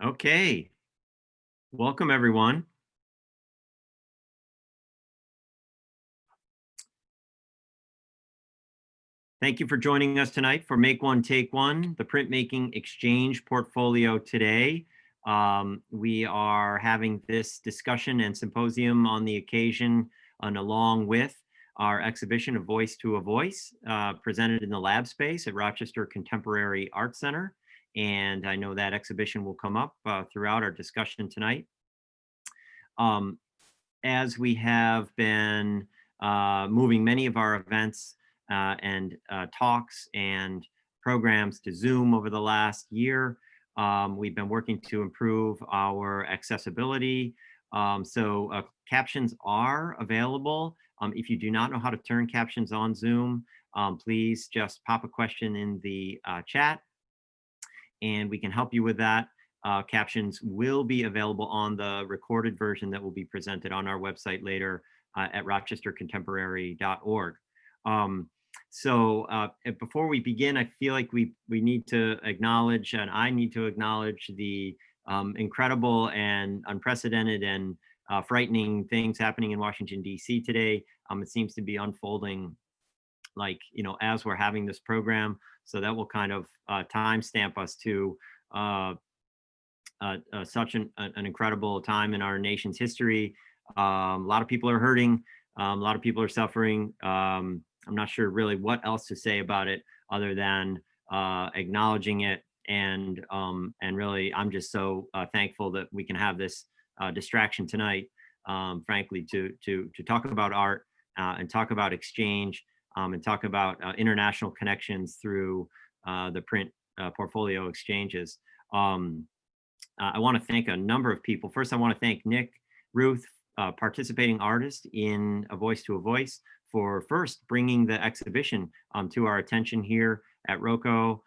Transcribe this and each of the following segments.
Okay, welcome everyone. Thank you for joining us tonight for Make One, Take One, the printmaking exchange portfolio today. We are having this discussion and symposium on the occasion and along with our exhibition of Voice to a Voice presented in the lab space at Rochester Contemporary Art Center. And I know that exhibition will come up throughout our discussion tonight. Um, as we have been moving many of our events and talks and programs to Zoom over the last year, we've been working to improve our accessibility. So captions are available. If you do not know how to turn captions on Zoom, please just pop a question in the chat and we can help you with that. Captions will be available on the recorded version that will be presented on our website later at rochestercontemporary.org. Before we begin, I feel like we need to acknowledge, and I need to acknowledge the incredible and unprecedented and frightening things happening in Washington, D.C. today. It seems to be unfolding as we're having this program. So that will kind of timestamp us to such an incredible time in our nation's history. A lot of people are hurting. A lot of people are suffering. I'm not sure really what else to say about it other than acknowledging it. And really, I'm just so thankful that we can have this distraction tonight, frankly, to talk about art and talk about exchange and talk about international connections through the print portfolio exchanges. I want to thank a number of people. First, I want to thank Nick Ruth, participating artist in A Voice to a Voice, for first bringing the exhibition to our attention here at ROCO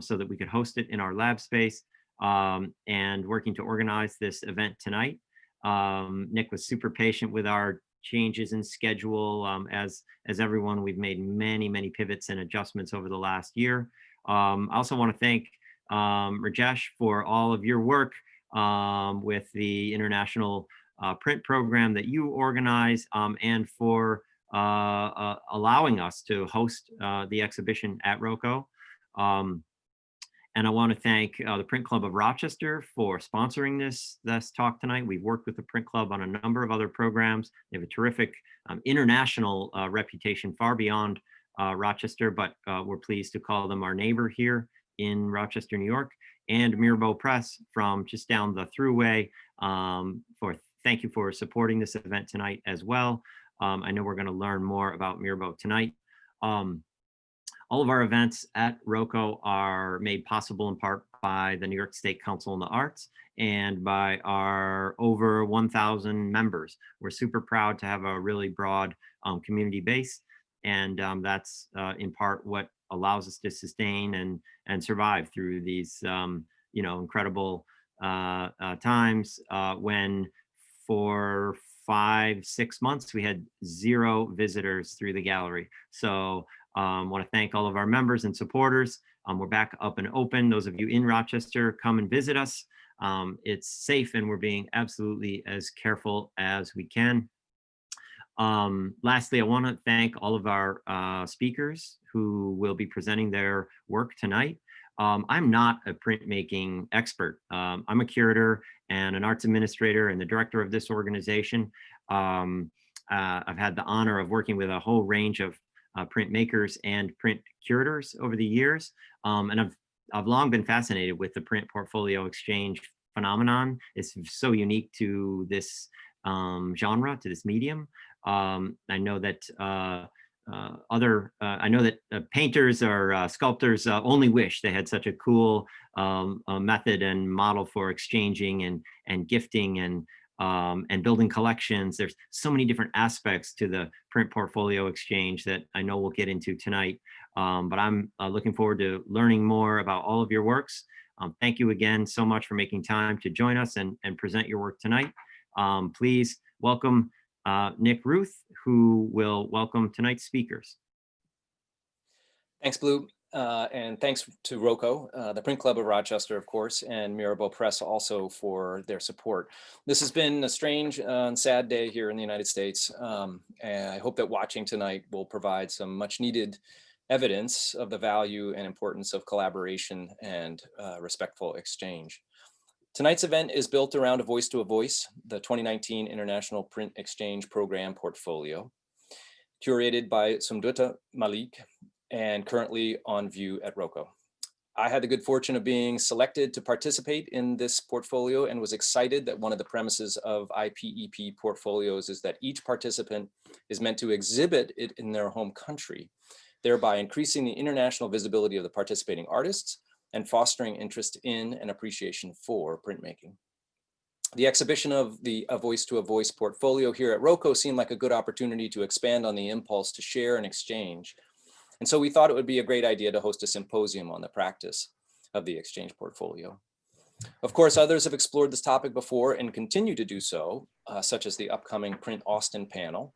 so that we could host it in our lab space and working to organize this event tonight. Nick was super patient with our changes in schedule. As everyone, we've made many pivots and adjustments over the last year. I also want to thank Rajesh for all of your work with the international print program that you organize and for allowing us to host the exhibition at ROCO. And I want to thank the Print Club of Rochester for sponsoring this talk tonight. We've worked with the Print Club on a number of other programs. They have a terrific international reputation far beyond Rochester, but we're pleased to call them our neighbor here in Rochester, New York, and Mirbeau Press from just down the throughway. Thank you for supporting this event tonight as well. I know we're going to learn more about Mirbeau tonight. All of our events at ROCO are made possible in part by the New York State Council on the Arts and by our over 1,000 members. We're super proud to have a really broad community base, and that's in part what allows us to sustain and survive through these incredible times when for 5-6 months we had 0 visitors through the gallery. So want to thank all of our members and supporters. We're back up and open. Those of you in Rochester, come and visit us. It's safe and we're being absolutely as careful as we can. Lastly, I want to thank all of our speakers who will be presenting their work tonight. I'm not a printmaking expert. I'm a curator and an arts administrator and the director of this organization. I've had the honor of working with a whole range of printmakers and print curators over the years. And I've long been fascinated with the print portfolio exchange phenomenon. It's so unique to this genre, to this medium. I know that painters or sculptors only wish they had such a cool method and model for exchanging and gifting and building collections. There's so many different aspects to the print portfolio exchange that I know we'll get into tonight. But I'm looking forward to learning more about all of your works. Thank you again so much for making time to join us and present your work tonight. Please welcome Nick Ruth, who will welcome tonight's speakers. Thanks, Blue. And thanks to ROCO, the Print Club of Rochester, of course, and Mirabeau Press also for their support. This has been a strange and sad day here in the United States. And I hope that watching tonight will provide some much needed evidence of the value and importance of collaboration and respectful exchange. Tonight's event is built around A Voice to a Voice, the 2019 International Print Exchange Program portfolio, curated by Sumdutta Malik and currently on view at ROCO. I had the good fortune of being selected to participate in this portfolio and was excited that one of the premises of IPEP portfolios is that each participant is meant to exhibit it in their home country, thereby increasing the international visibility of the participating artists and fostering interest in and appreciation for printmaking. The exhibition of the A Voice to a Voice portfolio here at ROCO seemed like a good opportunity to expand on the impulse to share and exchange. And so we thought it would be a great idea to host a symposium on the practice of the exchange portfolio. Of course, others have explored this topic before and continue to do so, such as the upcoming Print Austin panel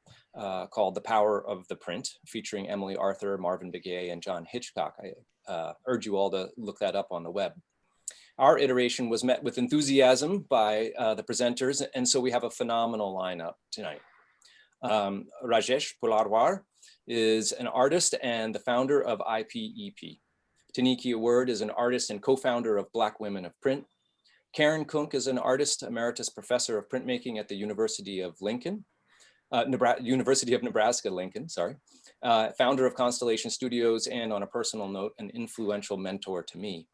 called The Power of the Print, featuring Emily Arthur, Marvin Begay, and John Hitchcock. I urge you all to look that up on the web. Our iteration was met with enthusiasm by the presenters, and so we have a phenomenal lineup tonight. Rajesh Pularwar is an artist and the founder of IPEP. Taniki Award is an artist and co-founder of Black Women of Print. Karen Kunk is an artist, emeritus professor of printmaking at the University of Lincoln, University of Nebraska, Lincoln, sorry. Founder of Constellation Studios, and on a personal note, an influential mentor to me.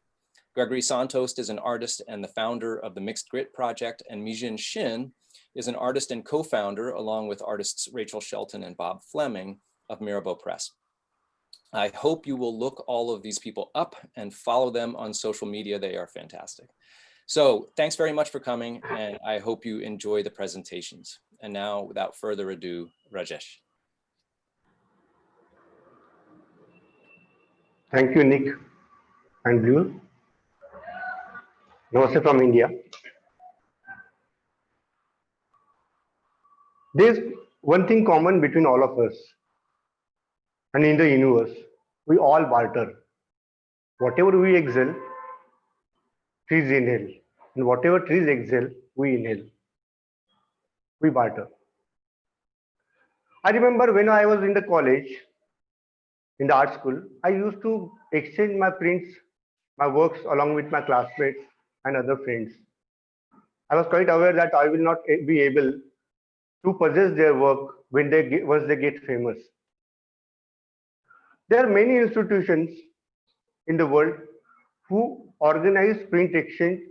Gregory Santos is an artist and the founder of the Mixed Grit Project, and Mijin Shin is an artist and co-founder, along with artists Rachel Shelton and Bob Fleming, of Mirabeau Press. I hope you will look all of these people up and follow them on social media. They are fantastic. So thanks very much for coming, and I hope you enjoy the presentations. And now, without further ado, Rajesh. Thank you, Nick and Blue. Namaste from India. There's one thing common between all of us and in the universe. We all barter. Whatever we exhale, trees inhale. And whatever trees exhale, we inhale. We barter. I remember when I was in the college, in the art school, I used to exchange my prints, my works along with my classmates and other friends. I was quite aware that I will not be able to possess their work when once they get famous. There are many institutions in the world who organize print exchange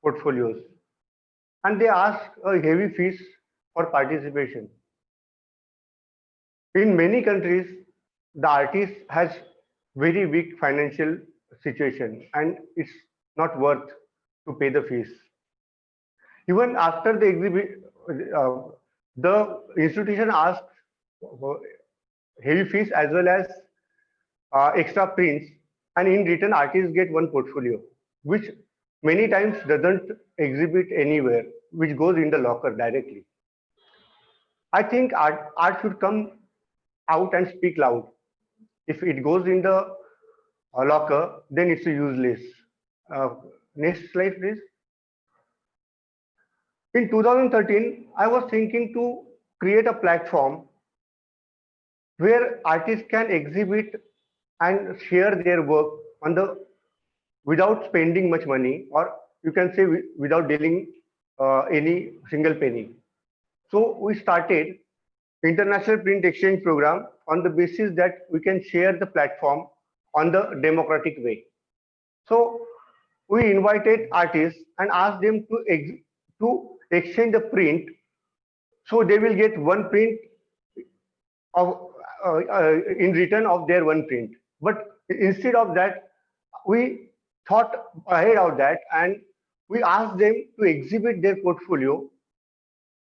portfolios, and they ask a heavy fees for participation. In many countries, the artist has very weak financial situation and it's not worth to pay the fees. Even after the exhibit, the institution asks heavy fees as well as extra prints, and in return artists get one portfolio, which many times doesn't exhibit anywhere, which goes in the locker directly. I think art should come out and speak loud. If it goes in the locker, then it's useless. Next slide, please. In 2013, I was thinking to create a platform where artists can exhibit and share their work on without spending much money, or you can say without dealing any single penny. So we started International Print Exchange Program on the basis that we can share the platform on the democratic way. So we invited artists and asked them to exchange the print. So they will get one print of in return of their one print. But instead of that, we thought ahead of that and we asked them to exhibit their portfolio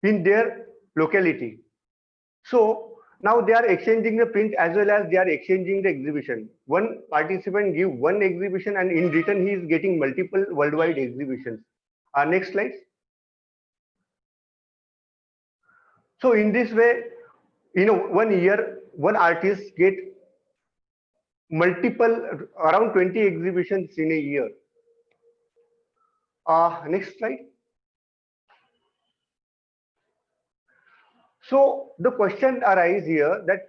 in their locality. So now they are exchanging the print as well as they are exchanging the exhibition. One participant give one exhibition and in return he is getting multiple worldwide exhibitions. Next slide. So in this way, 1 year, one artist get multiple, around 20 exhibitions in a year. Next slide. So the question arises here that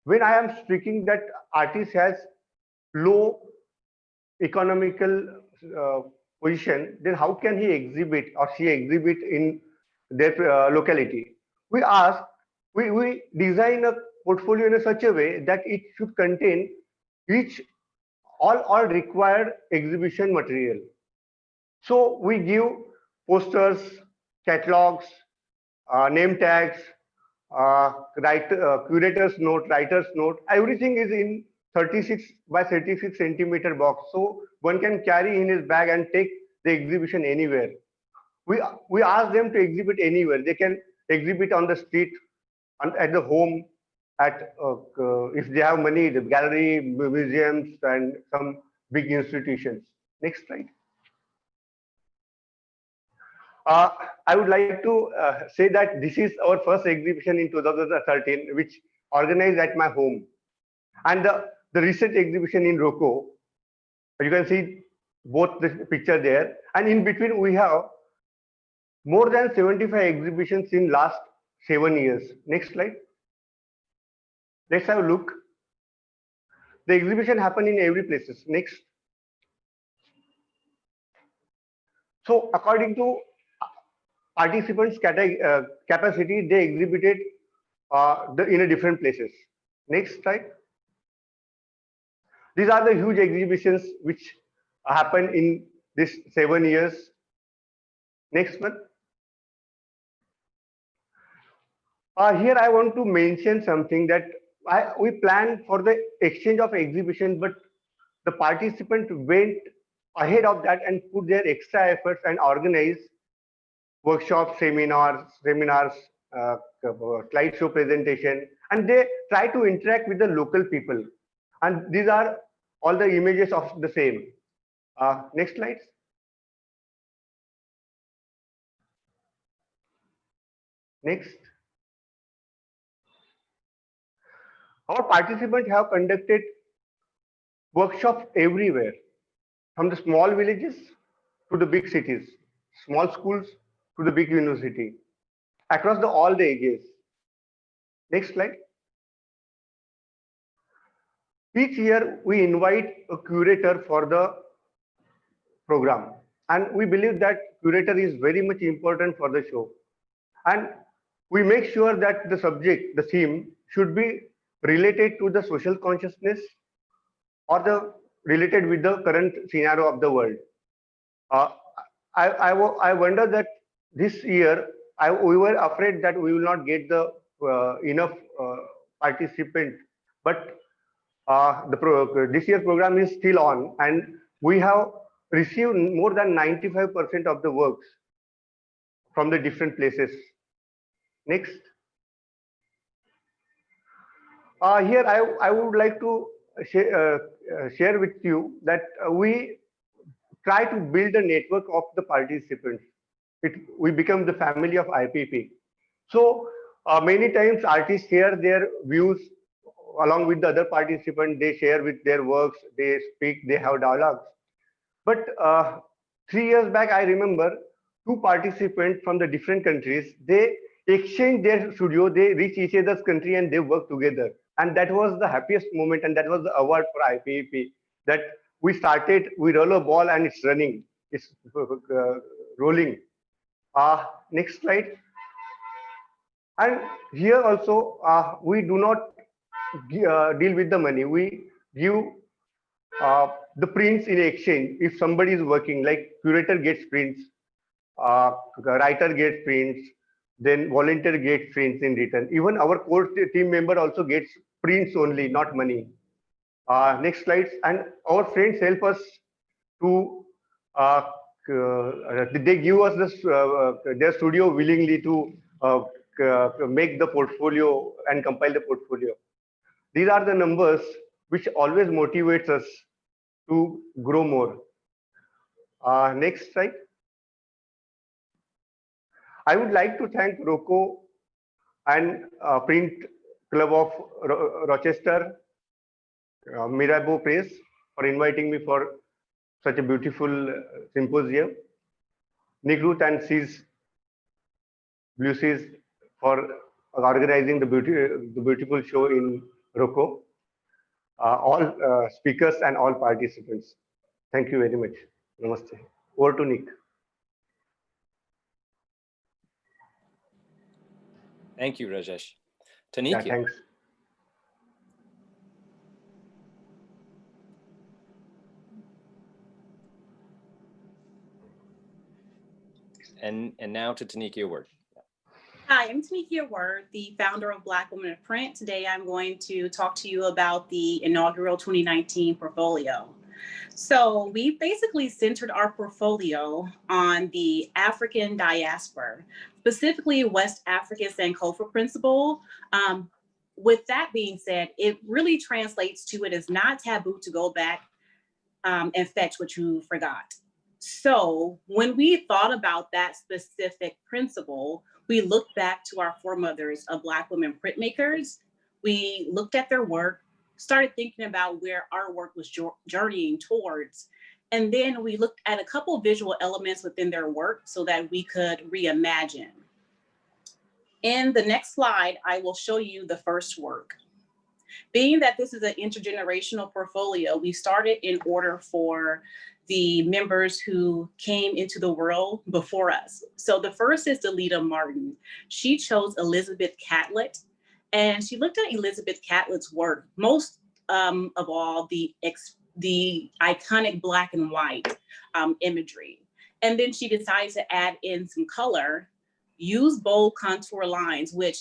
when I am speaking that artist has low economical position, then how can he exhibit or she exhibit in their locality? We ask, we design a portfolio in a such a way that it should contain each all required exhibition material. So we give posters, catalogs, name tags, curator's note, writer's note. Everything is in 36 by 36 centimeter box. So one can carry in his bag and take the exhibition anywhere. We ask them to exhibit anywhere. They can exhibit on the street, at the home, at if they have money, the gallery, museums, and some big institutions. Next slide. I would like to say that this is our first exhibition in 2013, which organized at my home. And the recent exhibition in ROCO, you can see both the picture there. And in between, we have more than 75 exhibitions in last 7 years. Next slide. Let's have a look. The exhibition happen in every places. Next. So according to participants' capacity, they exhibited in a different places. Next slide. These are the huge exhibitions which happened in this 7 years. Next one. Here I want to mention something that we planned for the exchange of exhibition, but the participant went ahead of that and put their extra efforts and organized workshops, seminars, slideshow presentation, and they try to interact with the local people. And these are all the images of the same. Next slide. Next. Our participants have conducted workshops everywhere, from the small villages to the big cities, small schools to the big university, across all the ages. Next slide. Each year, we invite a curator for the program. And we believe that curator is very much important for the show. And we make sure that the subject, the theme, should be related to the social consciousness or the related with the current scenario of the world. I wonder that this year, we were afraid that we will not get the enough participant, but this year program is still on, and we have received more than 95% of the works from the different places. Next. Here I would like to share with you that we try to build a network of the participants. We become the family of IPP. So many times artists share their views along with the other participants. They share with their works, they speak, they have dialogues. But 3 years back, I remember 2 participants from the different countries, they exchange their studio, they reach each other's country and they work together. And that was the happiest moment, and that was the award for IPP, that we started, we roll a ball and it's running, it's rolling. Next slide. And here also, we do not deal with the money. We give the prints in exchange. If somebody is working, like curator gets prints, writer gets prints, then volunteer gets prints in return. Even our core team member also gets prints only, not money. Next slides. And our friends help us to, they give us this, their studio willingly to make the portfolio and compile the portfolio. These are the numbers which always motivates us to grow more. Next slide. I would like to thank ROCO and Print Club of Rochester Mirabeau Press for inviting me for such a beautiful symposium. Nick Ruth and Seas Blue Seas for organizing the beautiful show in Rocco. All speakers and all participants. Thank you very much. Namaste. Over to Nick. Thank you, Rajesh. Yeah, Tanikya. thanks. And now to Tanikya Word. Hi, I'm Tanikya Word, the founder of Black Women in Print. Today, I'm going to talk to you about the inaugural 2019 portfolio. So we basically centered our portfolio on the African diaspora, specifically West African Sankofa principle. With that being said, it really translates to it is not taboo to go back and fetch what you forgot. So when we thought about that specific principle, we looked back to our foremothers of Black women printmakers. We looked at their work, started thinking about where our work was journeying towards. And then we looked at a couple of visual elements within their work so that we could reimagine. In the next slide, I will show you the first work. Being that this is an intergenerational portfolio, we started in order for the members who came into the world before us. So the first is Delita Martin. She chose Elizabeth Catlett, and she looked at Elizabeth Catlett's work, most of all the iconic black and white imagery. And then she decided to add in some color, use bold contour lines, which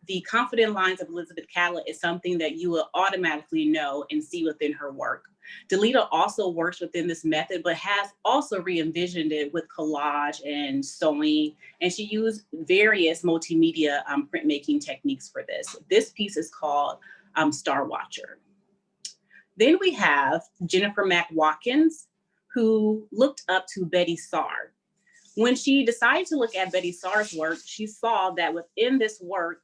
the confident lines of Elizabeth Catlett is something that you will automatically know and see within her work. Delita also works within this method, but has also re-envisioned it with collage and sewing. And she used various multimedia printmaking techniques for this. This piece is called Star Watcher. Then we have Jennifer Mack Watkins, who looked up to Betty Saar. When she decided to look at Betty Saar's work, she saw that within this work,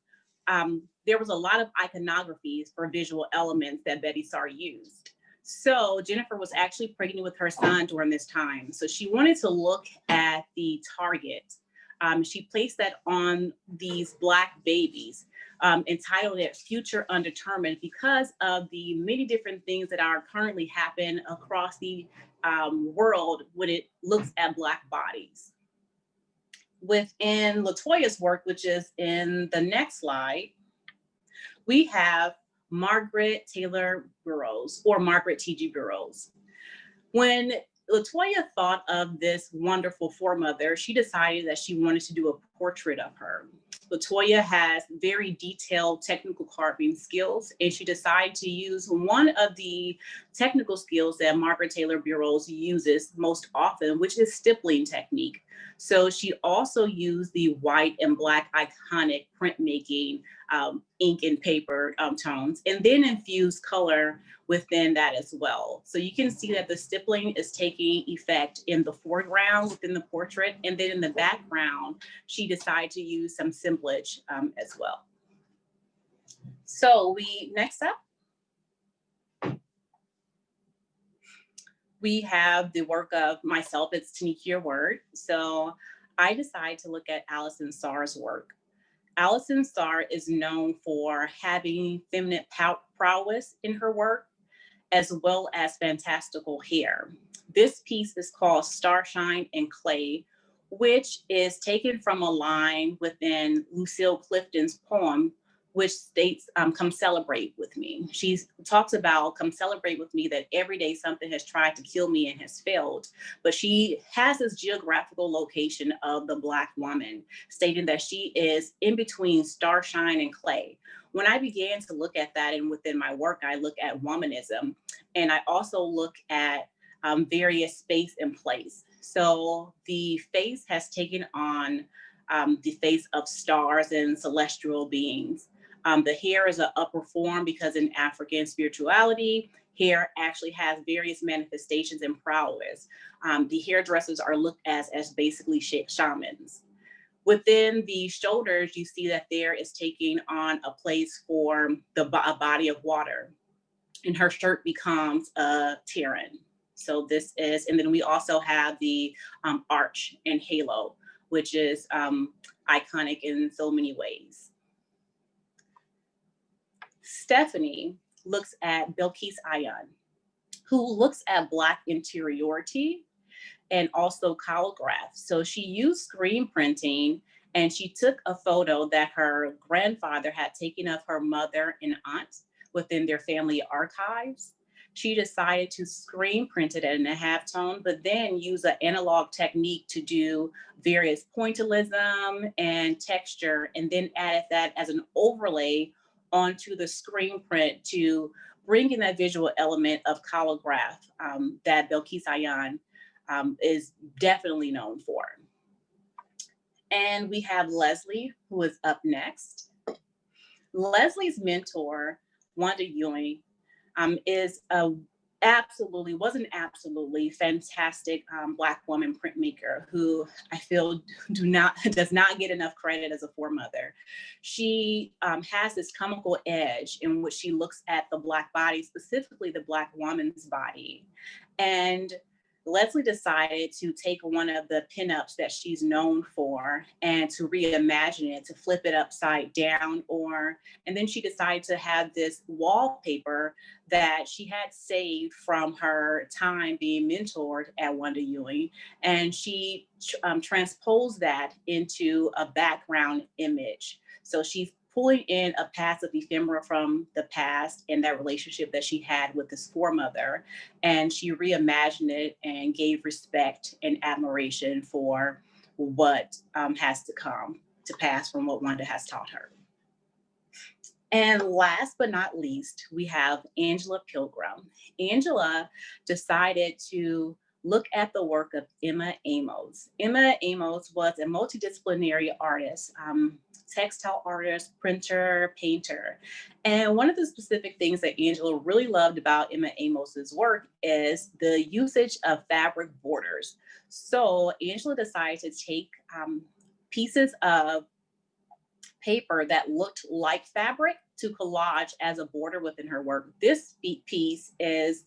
there was a lot of iconographies for visual elements that Betty Saar used. So Jennifer was actually pregnant with her son during this time. So she wanted to look at the target. She placed that on these Black babies, entitled it Future Undetermined, because of the many different things that are currently happening across the world when it looks at Black bodies. Within Latoya's work, which is in the next slide, we have Margaret Taylor Burroughs, or Margaret T.G. Burroughs. When Latoya thought of this wonderful foremother, she decided that she wanted to do a portrait of her. Latoya has very detailed technical carving skills, and she decided to use one of the technical skills that Margaret Taylor Burroughs uses most often, which is stippling technique. So she also used the white and Black iconic printmaking ink and paper tones, and then infused color within that as well. So you can see that the stippling is taking effect in the foreground within the portrait, and then in the background, she decided to use some assemblage as well. So next up, we have the work of myself, it's Tanikya Word. So I decided to look at Alison Saar's work. Alison Saar is known for having feminine prowess in her work, as well as fantastical hair. This piece is called Starshine and Clay, which is taken from a line within Lucille Clifton's poem, which states, come celebrate with me. She talks about, come celebrate with me, that every day something has tried to kill me and has failed. But she has this geographical location of the Black woman, stating that she is in between starshine and clay. When I began to look at that, and within my work, I look at womanism, and I also look at various space and place. So the face has taken on the face of stars and celestial beings. The hair is an upper form because in African spirituality, hair actually has various manifestations and prowess. The hairdressers are looked at as basically shamans. Within the shoulders, you see that there is taking on a place for a body of water. and her shirt becomes a Terran. So this is, and then we also have the arch and halo, which is iconic in so many ways. Stephanie looks at Bilquis Ayan, who looks at Black interiority and also collagraph. So she used screen printing, and she took a photo that her grandfather had taken of her mother and aunt within their family archives. She decided to screen print it in a halftone, but then use an analog technique to do various pointillism and texture, and then added that as an overlay onto the screen print to bring in that visual element of collagraph that Bilquis Ayan is definitely known for. And we have Leslie, who is up next. Leslie's mentor, Wanda Ewing, is was an absolutely fantastic Black woman printmaker who I feel does not get enough credit as a foremother. She has this comical edge in which she looks at the Black body, specifically the Black woman's body. And Leslie decided to take one of the pinups that she's known for and to reimagine it, to flip it upside down, and then she decided to have this wallpaper that she had saved from her time being mentored at Wanda Ewing. And she transposed that into a background image. So she's pulling in a passive ephemera from the past and that relationship that she had with this foremother. And she reimagined it and gave respect and admiration for what has to come to pass from what Wanda has taught her. And last but not least, we have Angela Pilgrim. Angela decided to look at the work of Emma Amos. Emma Amos was a multidisciplinary artist, textile artist, printer, painter. And one of the specific things that Angela really loved about Emma Amos's work is the usage of fabric borders. So Angela decided to take pieces of paper that looked like fabric to collage as a border within her work. This piece is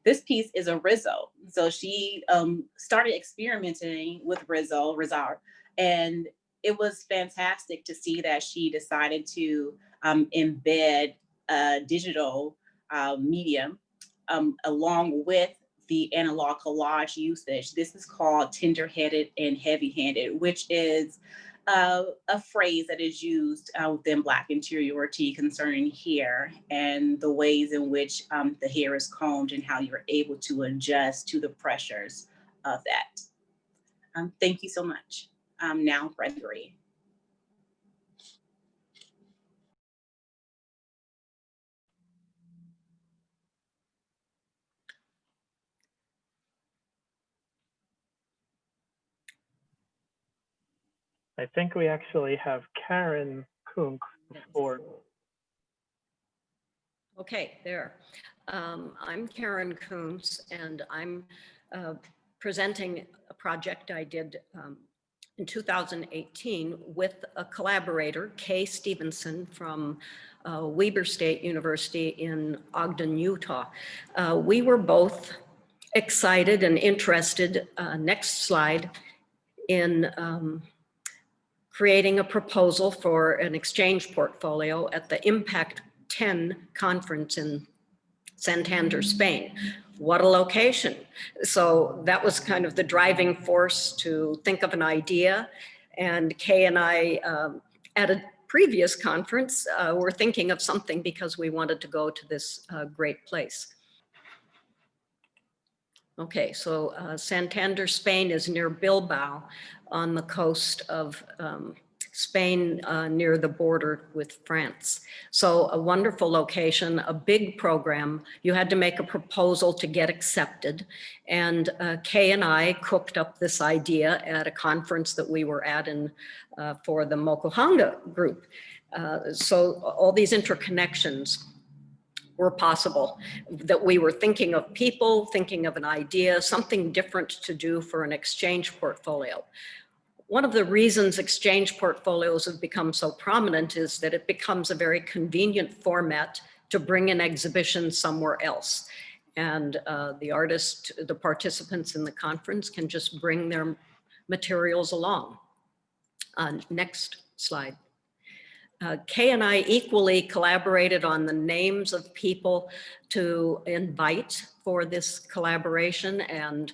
a Rizzo. So she started experimenting with Rizzo, and it was fantastic to see that she decided to embed a digital medium along with the analog collage usage. This is called tender-headed and heavy-handed, which is a phrase that is used within Black interiority concerning hair and the ways in which the hair is combed and how you're able to adjust to the pressures of that. Thank you so much. Now, Gregory. I think we actually have Karen Kunk before. Okay, there. I'm Karen Coombs, and I'm presenting a project I did in 2018 with a collaborator, Kay Stevenson from Weber State University in Ogden, Utah. We were both excited and interested, next slide, in creating a proposal for an exchange portfolio at the Impact 10 conference in Santander, Spain. What a location. So that was kind of the driving force to think of an idea. And Kay and I, at a previous conference, were thinking of something because we wanted to go to this great place. Okay, so Santander, Spain is near Bilbao on the coast of Spain, near the border with France. So a wonderful location, a big program. You had to make a proposal to get accepted. And Kay and I cooked up this idea at a conference that we were at for the Mokuhanga group. So all these interconnections were possible, that we were thinking of people, thinking of an idea, something different to do for an exchange portfolio. One of the reasons exchange portfolios have become so prominent is that it becomes a very convenient format to bring an exhibition somewhere else. And the participants in the conference can just bring their materials along. Next slide. Kay and I equally collaborated on the names of people to invite for this collaboration, and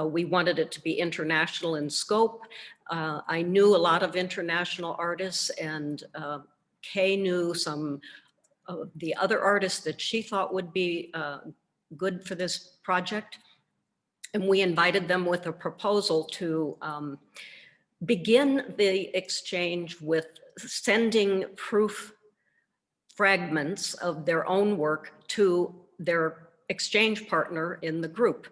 we wanted it to be international in scope. I knew a lot of international artists, and Kay knew some of the other artists that she thought would be good for this project. And we invited them with a proposal to begin the exchange with sending proof fragments of their own work to their exchange partner in the group.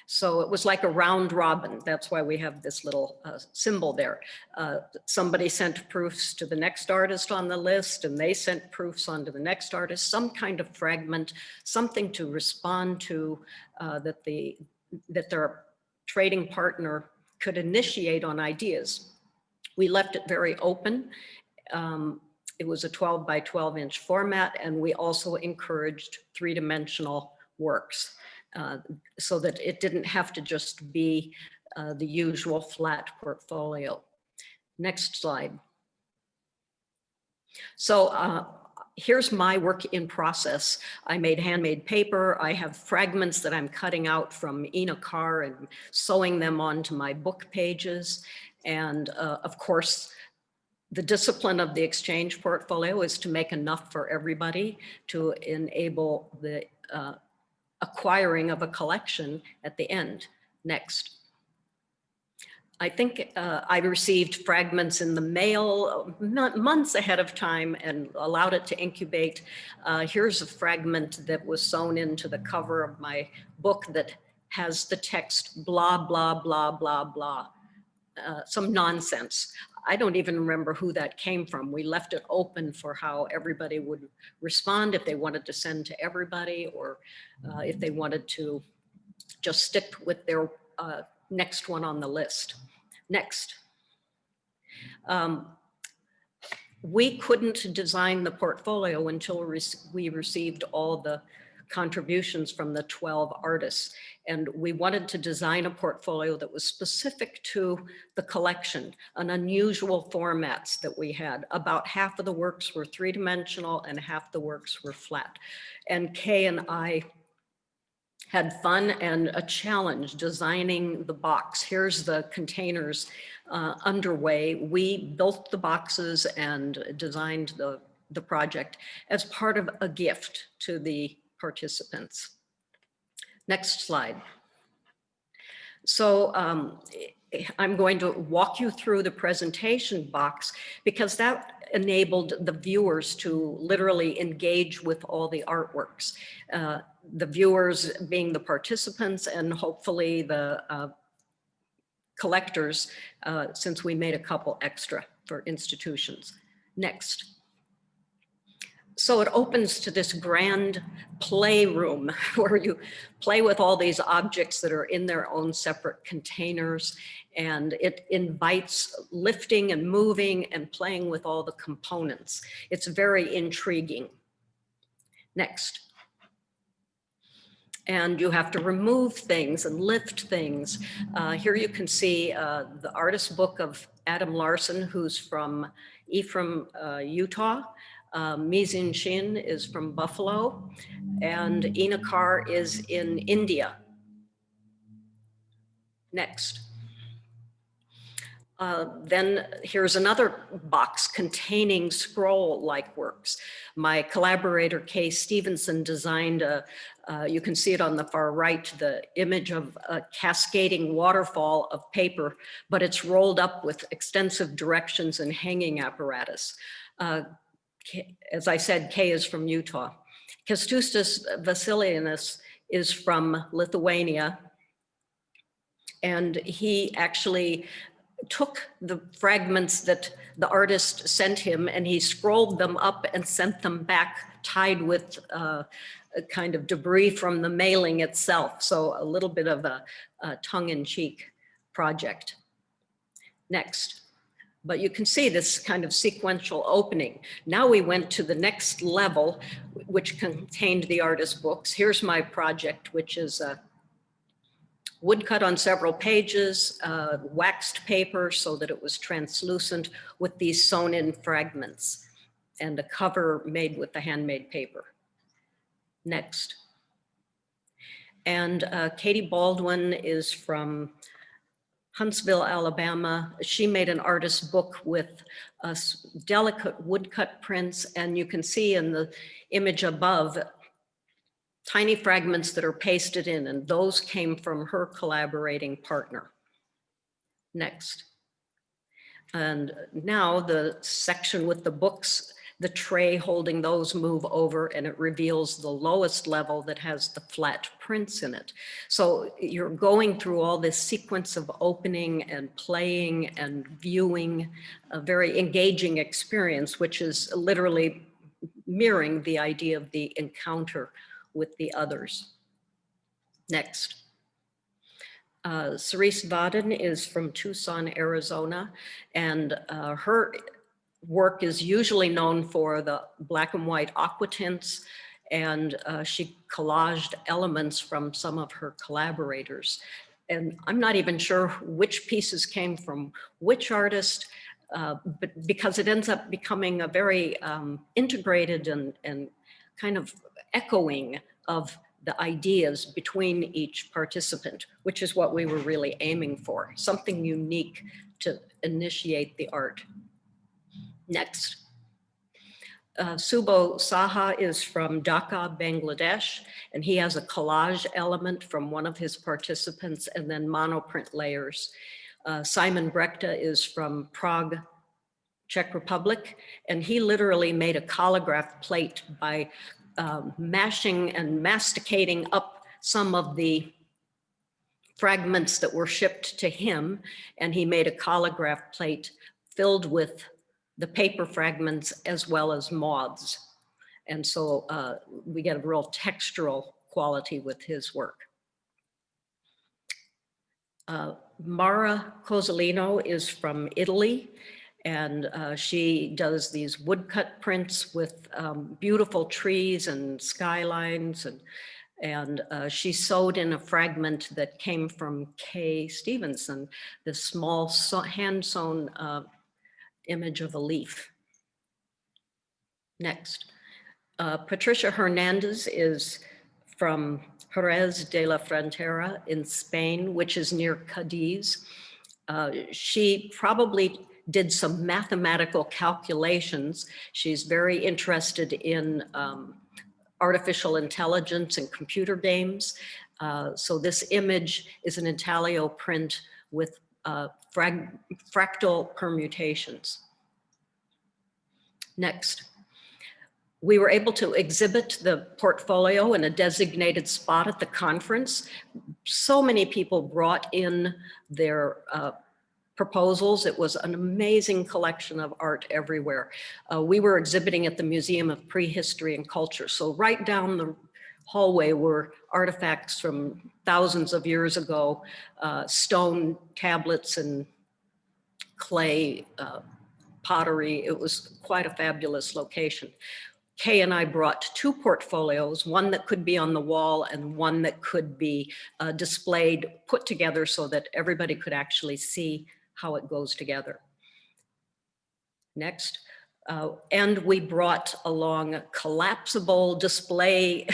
So it was like a round robin. That's why we have this little symbol there. Somebody sent proofs to the next artist on the list, and they sent proofs on to the next artist, some kind of fragment, something to respond to that their trading partner could initiate on ideas. We left it very open. It was a 12 by 12 inch format, and we also encouraged three-dimensional works so that it didn't have to just be the usual flat portfolio. Next slide. So here's my work in process. I made handmade paper. I have fragments that I'm cutting out from Ina Carr and sewing them onto my book pages. And of course, the discipline of the exchange portfolio is to make enough for everybody to enable the acquiring of a collection at the end. Next. I think I received fragments in the mail months ahead of time and allowed it to incubate. Here's a fragment that was sewn into the cover of my book that has the text blah, blah, blah, blah, blah. Some nonsense. I don't even remember who that came from. We left it open for how everybody would respond, if they wanted to send to everybody, or if they wanted to just stick with their next one on the list. Next. We couldn't design the portfolio until we received all the contributions from the 12 artists. And we wanted to design a portfolio that was specific to the collection, an unusual formats that we had. About half of the works were three-dimensional and half the works were flat. And Kay and I had fun and a challenge designing the box. Here's the containers underway. We built the boxes and designed the project as part of a gift to the participants. Next slide. So I'm going to walk you through the presentation box because that enabled the viewers to literally engage with all the artworks. The viewers being the participants and hopefully the collectors, since we made a couple extra for institutions. Next. So it opens to this grand playroom where you play with all these objects that are in their own separate containers, and it invites lifting and moving and playing with all the components. It's very intriguing. Next. And you have to remove things and lift things. Here you can see the artist book of Adam Larson, who's from Ephraim, Utah. Mizin Shin is from Buffalo, and Ina Carr is in India. Next. Then here's another box containing scroll-like works. My collaborator, Kay Stevenson, designed you can see it on the far right, the image of a cascading waterfall of paper, but it's rolled up with extensive directions and hanging apparatus. As I said, Kay is from Utah. Kęstutis Vasilianas is from Lithuania. And he actually took the fragments that the artist sent him and he scrolled them up and sent them back tied with a kind of debris from the mailing itself. So a little bit of a tongue-in-cheek project. Next. But you can see this kind of sequential opening. Now we went to the next level. which contained the artist books. Here's my project, which is a woodcut on several pages, waxed paper so that it was translucent with these sewn in fragments, and a cover made with the handmade paper. Next. And Katie Baldwin is from Huntsville, Alabama. She made an artist book with delicate woodcut prints, and you can see in the image above tiny fragments that are pasted in, and those came from her collaborating partner. Next. And now the section with the books, the tray holding those move over, and it reveals the lowest level that has the flat prints in it. So you're going through all this sequence of opening and playing and viewing, a very engaging experience, which is literally mirroring the idea of the encounter with the others. Next. Cerise Vaden is from Tucson, Arizona, and her work is usually known for the black and white aqua tints, and she collaged elements from some of her collaborators. And I'm not even sure which pieces came from which artist, but because it ends up becoming a very integrated and kind of echoing of the ideas between each participant, which is what we were really aiming for, something unique to initiate the art. Next. Subo Saha is from Dhaka, Bangladesh, and he has a collage element from one of his participants and then monoprint layers. Simon Brekta is from Prague, Czech Republic, and he literally made a collagraph plate by mashing and masticating up some of the fragments that were shipped to him, and he made a collagraph plate filled with the paper fragments as well as moths. And so we get a real textural quality with his work. Mara Cozzolino is from Italy, and she does these woodcut prints with beautiful trees and skylines, and she sewed in a fragment that came from Kay Stevenson, the small hand-sewn image of a leaf. Next. Patricia Hernandez is from Jerez de la Frontera in Spain, which is near Cadiz. She probably did some mathematical calculations. She's very interested in artificial intelligence and computer games. So this image is an intaglio print with fractal permutations. Next. We were able to exhibit the portfolio in a designated spot at the conference. So many people brought in their proposals. It was an amazing collection of art everywhere. We were exhibiting at the Museum of Prehistory and Culture. So right down the hallway were artifacts from thousands of years ago, stone tablets and clay pottery. It was quite a fabulous location. Kay and I brought two portfolios, one that could be on the wall and one that could be displayed, put together so that everybody could actually see how it goes together. Next. And we brought along collapsible display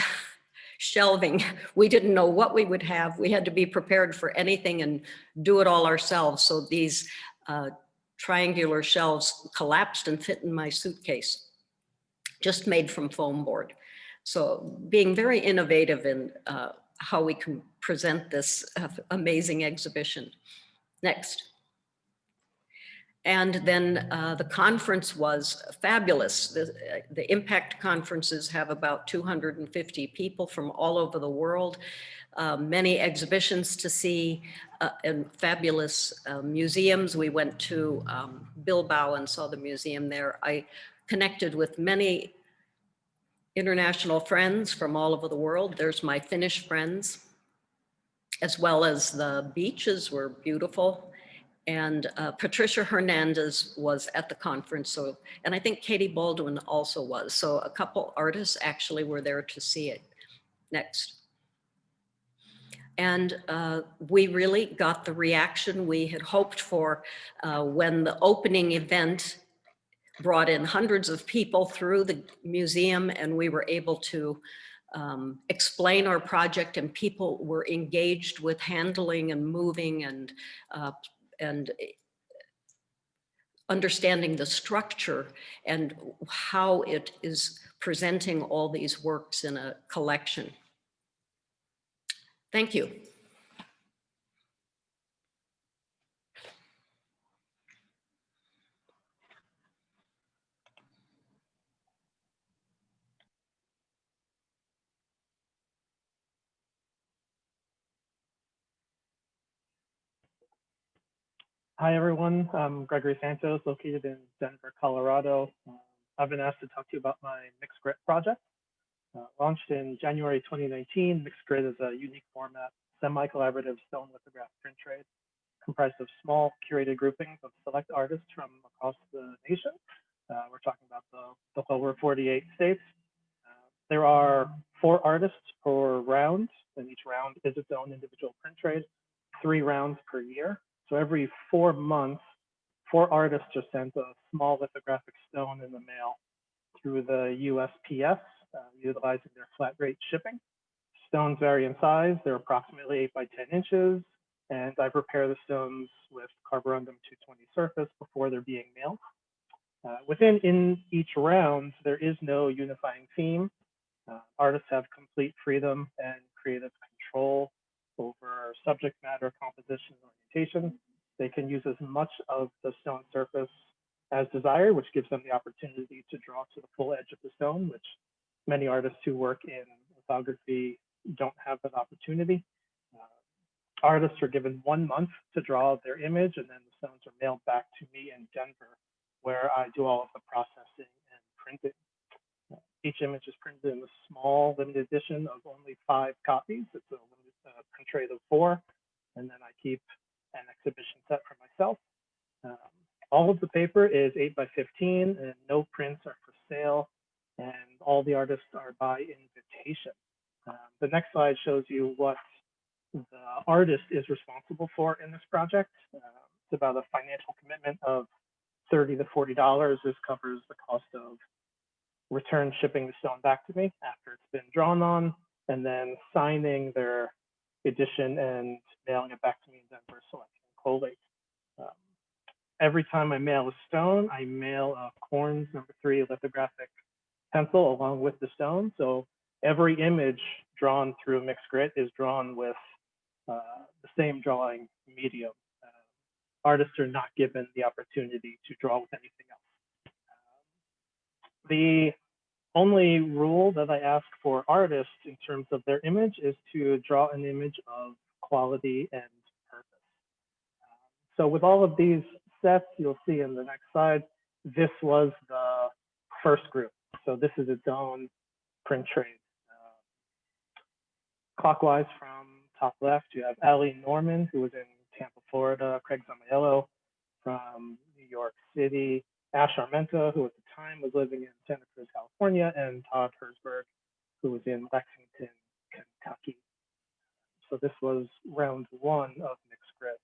shelving. We didn't know what we would have. We had to be prepared for anything and do it all ourselves. So these triangular shelves collapsed and fit in my suitcase, just made from foam board. So being very innovative in how we can present this amazing exhibition. Next. And then the conference was fabulous. The Impact conferences have about 250 people from all over the world, many exhibitions to see, and fabulous museums. We went to Bilbao and saw the museum there. I connected with many international friends from all over the world. There's my Finnish friends, as well as the beaches were beautiful. And Patricia Hernandez was at the conference. So, and I think Katie Baldwin also was. So a couple artists actually were there to see it. Next. And we really got the reaction we had hoped for when the opening event brought in hundreds of people through the museum, and we were able to explain our project, and people were engaged with handling and moving and understanding the structure and how it is presenting all these works in a collection. Thank you. Hi, everyone. I'm Gregory Santos, located in Denver, Colorado. I've been asked to talk to you about my Mixed Grit project. Launched in January 2019, Mixed Grit is a unique format, semi-collaborative stone lithograph print trade comprised of small curated groupings of select artists from across the nation. We're talking about the lower 48 states. There are 4 artists per round, and each round is its own individual print trade, 3 rounds per year. So every 4 months, 4 artists are sent a small lithographic stone in the mail through the USPS, utilizing their flat rate shipping. Stones vary in size. They're approximately 8 by 10 inches, and I prepare the stones with carborundum 220 surface before they're being mailed. In each round, there is no unifying theme. Artists have complete freedom and creative control over subject matter, composition, and orientation. They can use as much of the stone surface as desired, which gives them the opportunity to draw to the full edge of the stone, which many artists who work in lithography don't have that opportunity. Artists are given 1 month to draw their image, and then the stones are mailed back to me in Denver, where I do all of the processing and printing. Each image is printed in a small limited edition of only 5 copies. It's a limited print trade of 4, and then I keep an exhibition set for myself. All of the paper is 8 by 15, and no prints are for sale, and all the artists are by invitation. The next slide shows you what the artist is responsible for in this project. It's about a financial commitment of $30 to $40. This covers the cost of return shipping the stone back to me after it's been drawn on, and then signing their edition and mailing it back to me in Denver so I can collate. Every time I mail a stone, I mail a Korns No. 3 lithographic pencil along with the stone. So every image drawn through Mixed Grit is drawn with the same drawing medium. Artists are not given the opportunity to draw with anything else. The only rule that I ask for artists in terms of their image is to draw an image of quality and purpose. So with all of these sets, you'll see in the next slide, this was the first group. So this is its own print trade. Clockwise from top left, you have Ali Norman, who was in Tampa, Florida, Craig Zamiello from New York City, Ash Armenta, who at the time was living in Santa Cruz, California, and Todd Herzberg, who was in Lexington, Kentucky. So this was round 1 of Mixed Grit.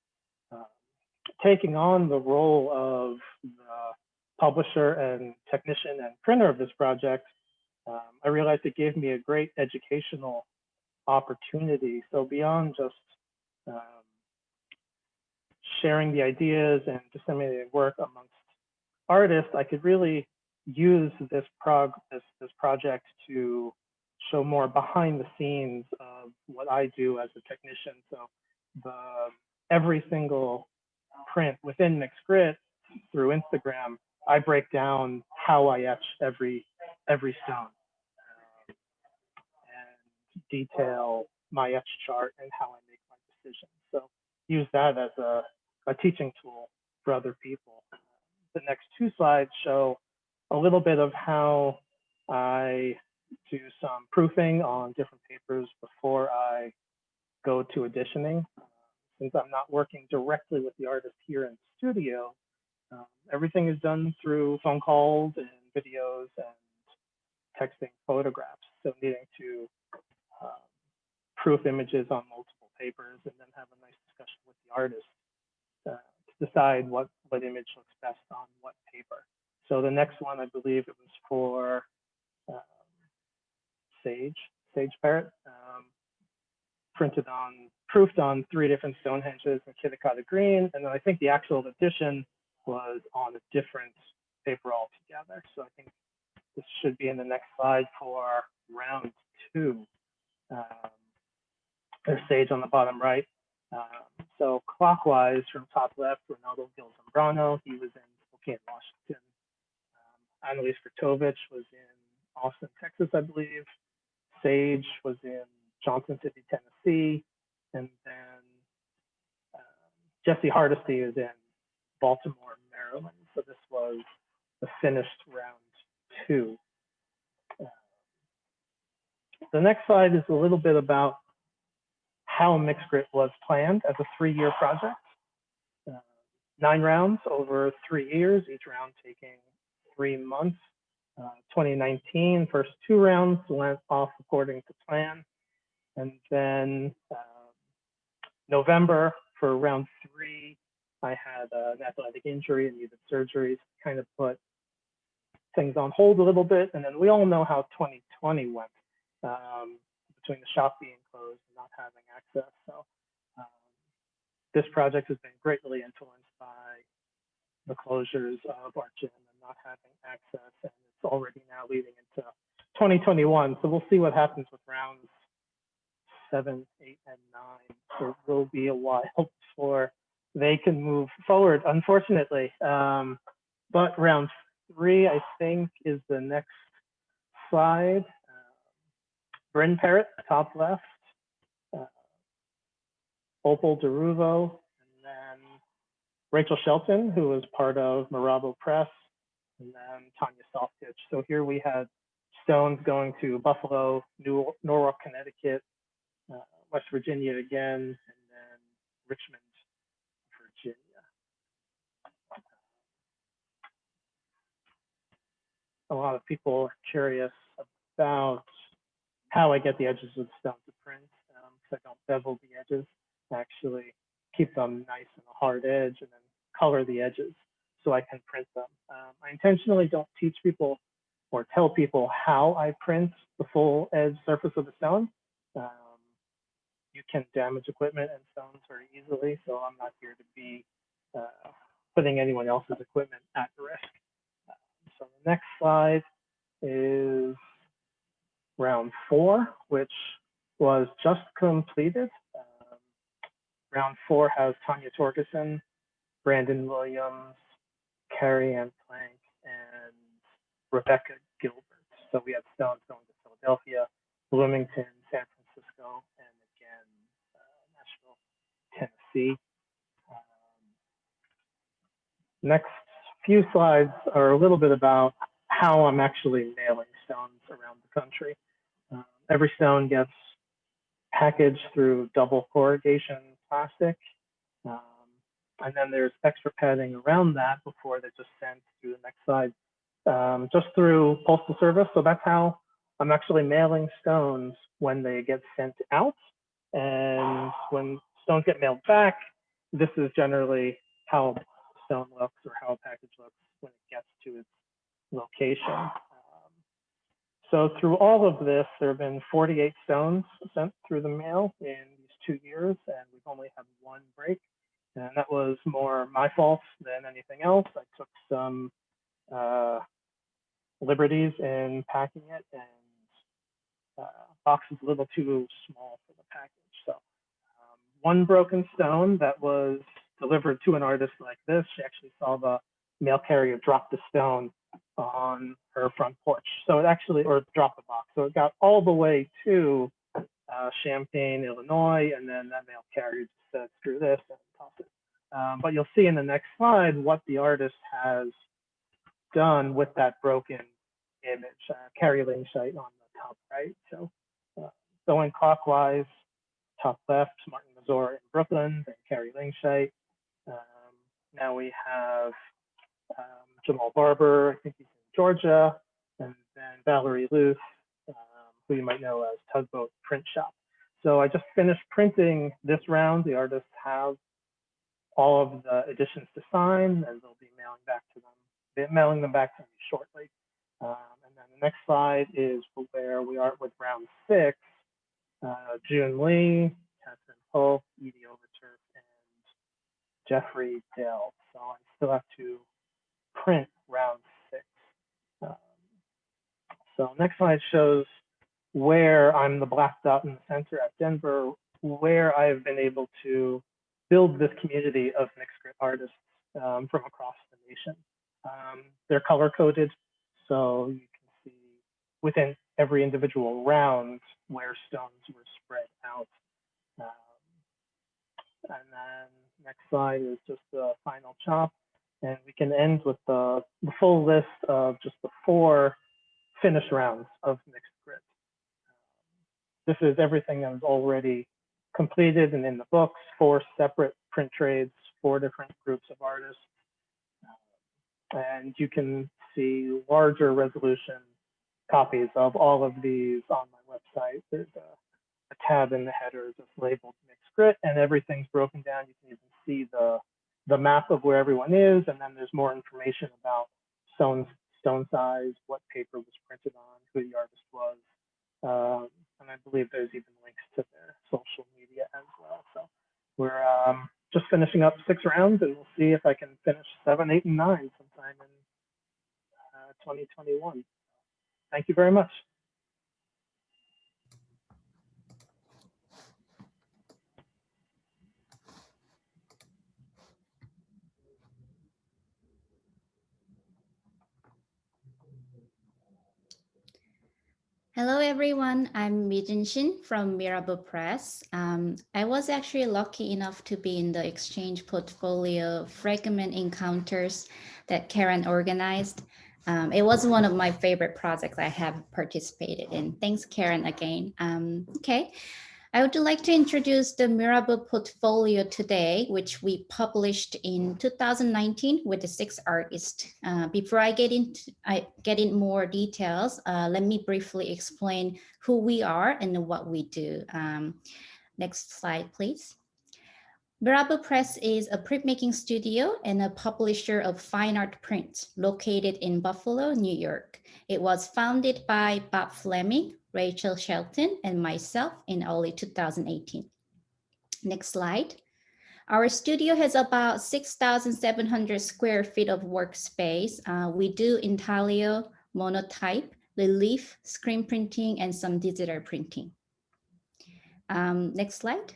Taking on the role of the publisher and technician and printer of this project, I realized it gave me a great educational opportunity. So beyond just sharing the ideas and disseminating work amongst artists, I could really use this project to show more behind the scenes of what I do as a technician. So every single print within Mixed Grit through Instagram, I break down how I etch every stone and detail my etch chart and how I make my decisions. So use that as a teaching tool for other people. The next 2 slides show a little bit of how I do some proofing on different papers before I go to editioning. since I'm not working directly with the artist here in studio, everything is done through phone calls and videos and texting photographs. So needing to proof images on multiple papers and then have a nice discussion with the artist to decide what image looks best on what paper. So the next one, I believe it was for Sage Parrot, proofed on 3 different Stonehenges in Kitakata green. And then I think the actual edition was on a different paper altogether. So I think this should be in the next slide for round 2. There's Sage on the bottom right. So clockwise from top left, Ronaldo Gil Zambrano, he was in Spokane, Washington. Annalise Vertovich was in Austin, Texas, I believe. Sage was in Johnson City, Tennessee. And then Jesse Hardesty is in Baltimore, Maryland. So this was the finished round 2. The next slide is a little bit about how Mixed Grit was planned as a 3-year project. 9 rounds over 3 years, each round taking 3 months. 2019, first 2 rounds went off according to plan. And then November for round 3, I had an athletic injury and needed surgeries, kind of put things on hold a little bit. And then we all know how 2020 went, between the shop being closed and not having access. So this project has been greatly influenced by the closures of our gym and not having access. And it's already now leading into 2021. So we'll see what happens with rounds 7, 8, and 9. It will be a while before they can move forward, unfortunately. But round 3, I think, is the next slide. Bryn Parrott, top left. Opal Deruvo, and then Rachel Shelton, who was part of Marabo Press, and then Tanya Saltitch. So here we had stones going to Buffalo, Norwalk, Connecticut, West Virginia again, and then Richmond, Virginia. A lot of people are curious about how I get the edges of the stone to print, because I don't bevel the edges. I actually keep them nice and a hard edge and then color the edges so I can print them. I intentionally don't teach people or tell people how I print the full edge surface of the stone. You can damage equipment and stones very easily, so I'm not here to be putting anyone else's equipment at risk. So the next slide is round 4, which was just completed. Round 4 has Tanya Torgerson, Brandon Williams, Carrie Ann Plank, and Rebecca Gilbert. So we had stones going to Philadelphia, Bloomington, San Francisco, and again, Nashville, Tennessee. Next few slides are a little bit about how I'm actually mailing stones around the country. Every stone gets packaged through double corrugation plastic. And then there's extra padding around that before they're just sent to the next slide, just through Postal Service. So that's how I'm actually mailing stones when they get sent out. And when stones get mailed back, this is generally how a stone looks or how a package looks when it gets to its location. So through all of this, there have been 48 stones sent through the mail in these 2 years, and we've only had 1 break. And that was more my fault than anything else. I took some liberties in packing it, and box is a little too small for the package. So 1 broken stone that was delivered to an artist like this. She actually saw the mail carrier drop the stone on her front porch. So it actually, or drop the box. So it got all the way to Champaign, Illinois, and then that mail carrier just said, screw this, and toss it. But you'll see in the next slide what the artist has done with that broken image. Carrie Lingshite on the top right. So going clockwise, top left, Martin Missouri and Brooklyn, and Carrie Langscheit. Now we have Jamal Barber, I think he's in Georgia, and then Valerie Luth, who you might know as Tugboat Print Shop. So I just finished printing this round. The artists have all of the editions to sign, and they'll be mailing them back to me shortly. And then the next slide is where we are with round 6. June Lee, Catherine Polk, Edie Overturf, and Jeffrey Dell. So I still have to print round 6. So next slide shows where I'm the black dot in the center at Denver, where I've been able to build this community of mixed grit artists from across the nation. They're color coded, so you can see within every individual round where stones were spread out. And then next slide is just the final chop. And we can end with the full list of just the 4 finished rounds of mixed grit. This is everything that was already completed and in the books, 4 separate print trades, 4 different groups of artists. And you can see larger resolution copies of all of these on my website. There's a tab in the header just labeled mixed grit, and everything's broken down. You can even see the map of where everyone is, and then there's more information about stone size, what paper was printed on, who the artist was. And I believe there's even links to their social media as well. So we're just finishing up 6 rounds, and we'll see if I can finish 7, 8, and 9 sometime in 2021. Thank you very much. Hello, everyone. I'm Mi-Jin Shin from Mirabeau Press. I was actually lucky enough to be in the exchange portfolio Fragment Encounters that Karen organized. It was one of my favorite projects I have participated in. Thanks, Karen, again. Okay. I would like to introduce the Mirabeau portfolio today, which we published in 2019 with the 6 artists. Before I get in more details, let me briefly explain who we are and what we do. Next slide, please. Mirabeau Press is a printmaking studio and a publisher of fine art prints located in Buffalo, New York. It was founded by Bob Fleming, Rachel Shelton, and myself in early 2018. Next slide. Our studio has about 6,700 square feet of workspace. We do intaglio, monotype, relief, screen printing, and some digital printing. Next slide.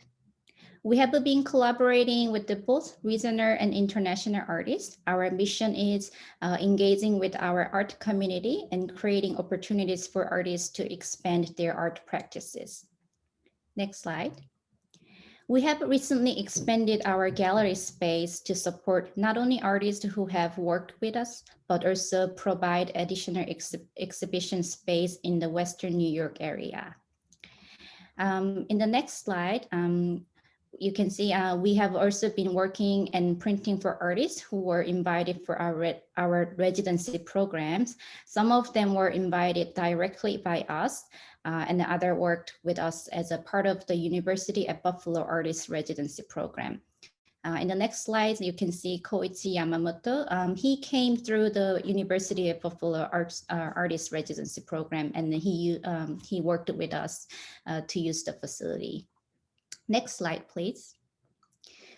We have been collaborating with both regional and international artists. Our mission is engaging with our art community and creating opportunities for artists to expand their art practices. Next slide. We have recently expanded our gallery space to support not only artists who have worked with us, but also provide additional exhibition space in the Western New York area. In the next slide, you can see we have also been working and printing for artists who were invited for our residency programs. Some of them were invited directly by us, and the other worked with us as a part of the University at Buffalo Artists Residency Program. In the next slide, you can see Koichi Yamamoto. He came through the University of Buffalo Artists Residency Program, and he worked with us to use the facility. Next slide, please.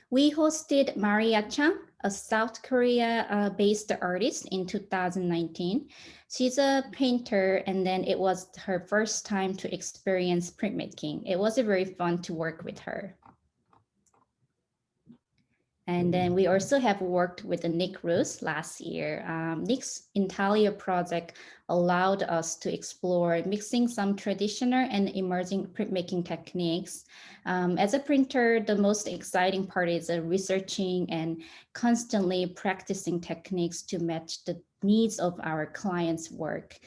We hosted Maria Chang, a South Korea-based artist, in 2019. She's a painter, and then it was her first time to experience printmaking. It was very fun to work with her. And then we also have worked with Nick Roos last year. Nick's intaglio project allowed us to explore mixing some traditional and emerging printmaking techniques. As a printer, the most exciting part is researching and constantly practicing techniques to match the needs of our clients' work.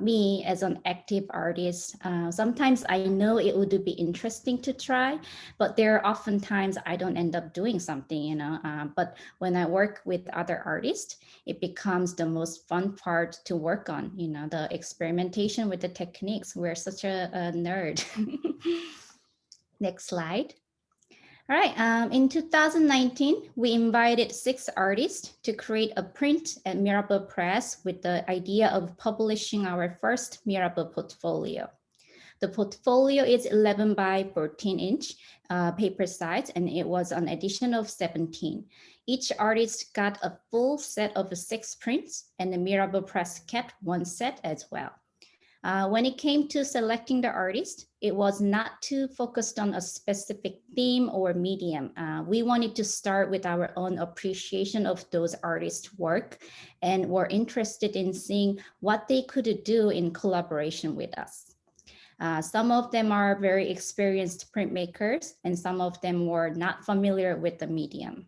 me as an active artist, sometimes I know it would be interesting to try, but there are often times I don't end up doing something, you know. But when I work with other artists, it becomes the most fun part to work on, you know, the experimentation with the techniques. We're such a nerd. Next slide. All right, in 2019, we invited 6 artists to create a print at Mirabeau Press with the idea of publishing our first Mirabeau portfolio. The portfolio is 11 by 14 inch paper size, and it was an edition of 17. Each artist got a full set of 6 prints, and the Mirabeau Press kept 1 set as well. When it came to selecting the artist, it was not too focused on a specific theme or medium. We wanted to start with our own appreciation of those artists' work and were interested in seeing what they could do in collaboration with us. Some of them are very experienced printmakers, and some of them were not familiar with the medium.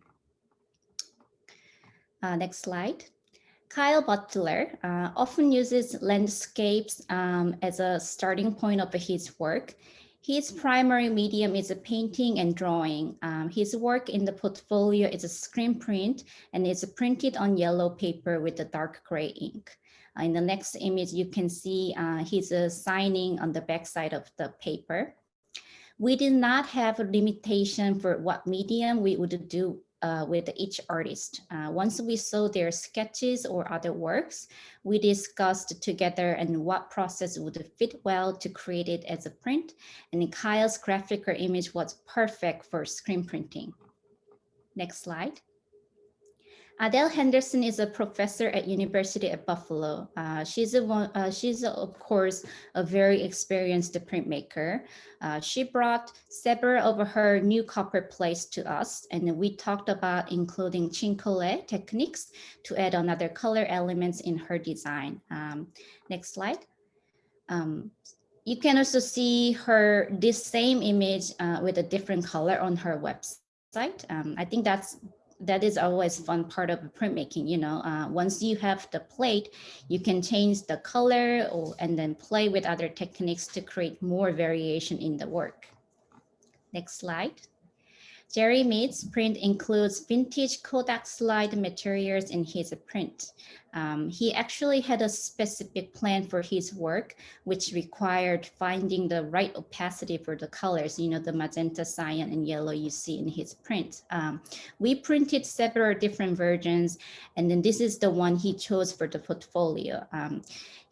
Next slide. Kyle Butler often uses landscapes as a starting point of his work. His primary medium is painting and drawing. His work in the portfolio is a screen print and is printed on yellow paper with a dark gray ink. In the next image, you can see he's signing on the backside of the paper. We did not have a limitation for what medium we would do with each artist. Once we saw their sketches or other works, we discussed together and what process would fit well to create it as a print. And Kyle's graphic image was perfect for screen printing. Next slide. Adele Henderson is a professor at University of Buffalo. She's of course a very experienced printmaker. She brought several of her new copper plates to us, and we talked about including Chincolle techniques to add another color elements in her design. Next slide. You can also see this same image with a different color on her website. I think that is always fun part of printmaking, you know. Once you have the plate, you can change the color and then play with other techniques to create more variation in the work. Next slide. Jerry Mead's print includes vintage Kodak slide materials in his print. He actually had a specific plan for his work, which required finding the right opacity for the colors, you know, the magenta, cyan, and yellow you see in his print. We printed several different versions, and then this is the one he chose for the portfolio.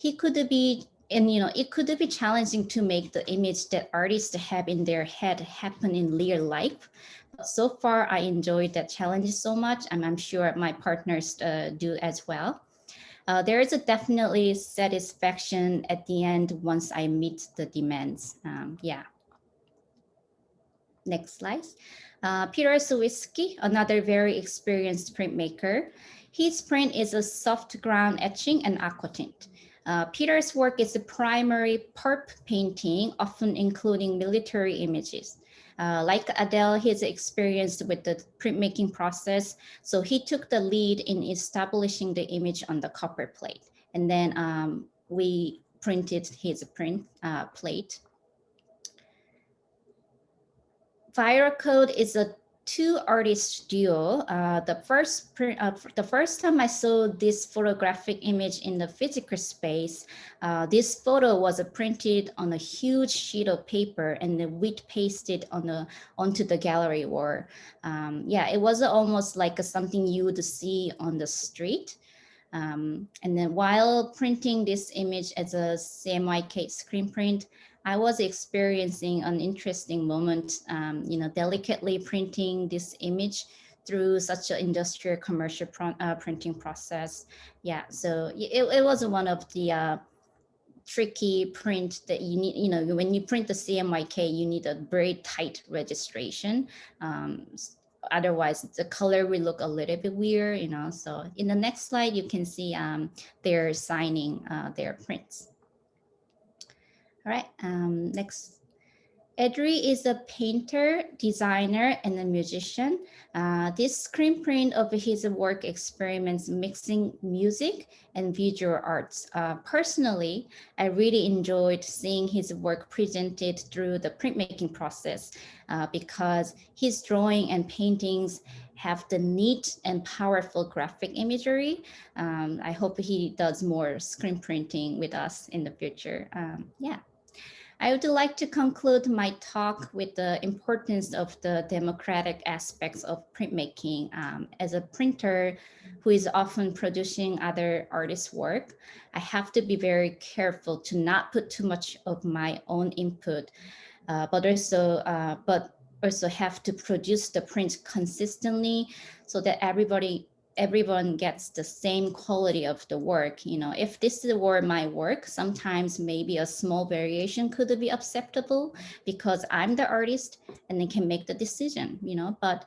It could be challenging to make the image that artists have in their head happen in real life. But so far, I enjoyed that challenge so much, and I'm sure my partners do as well. There is a definitely satisfaction at the end once I meet the demands. Yeah. Next slide. Peter Sawicki, another very experienced printmaker. His print is a soft ground etching and aquatint. Peter's work is a primary pulp painting, often including military images. Like Adele, he's experienced with the printmaking process, so he took the lead in establishing the image on the copper plate. And then we printed his plate. Fire Code is a 2-artist duo. The first time I saw this photographic image in the physical space, this photo was printed on a huge sheet of paper and then we pasted onto the gallery wall. Yeah, it was almost like something you would see on the street. And then while printing this image as a CMYK screen print, I was experiencing an interesting moment, delicately printing this image through such an industrial commercial printing process. Yeah, so it was one of the tricky print that you need, when you print the CMYK, you need a very tight registration. Otherwise, the color will look a little bit weird, So in the next slide, you can see they're signing their prints. All right, next. Edry is a painter, designer, and a musician. This screen print of his work experiments mixing music and visual arts. Personally, I really enjoyed seeing his work presented through the printmaking process because his drawing and paintings have the neat and powerful graphic imagery. I hope he does more screen printing with us in the future. Yeah. I would like to conclude my talk with the importance of the democratic aspects of printmaking. As a printer who is often producing other artists' work, I have to be very careful to not put too much of my own input, but also have to produce the print consistently so that everyone gets the same quality of the work. You know, if this were my work, sometimes maybe a small variation could be acceptable because I'm the artist and they can make the decision, you know, but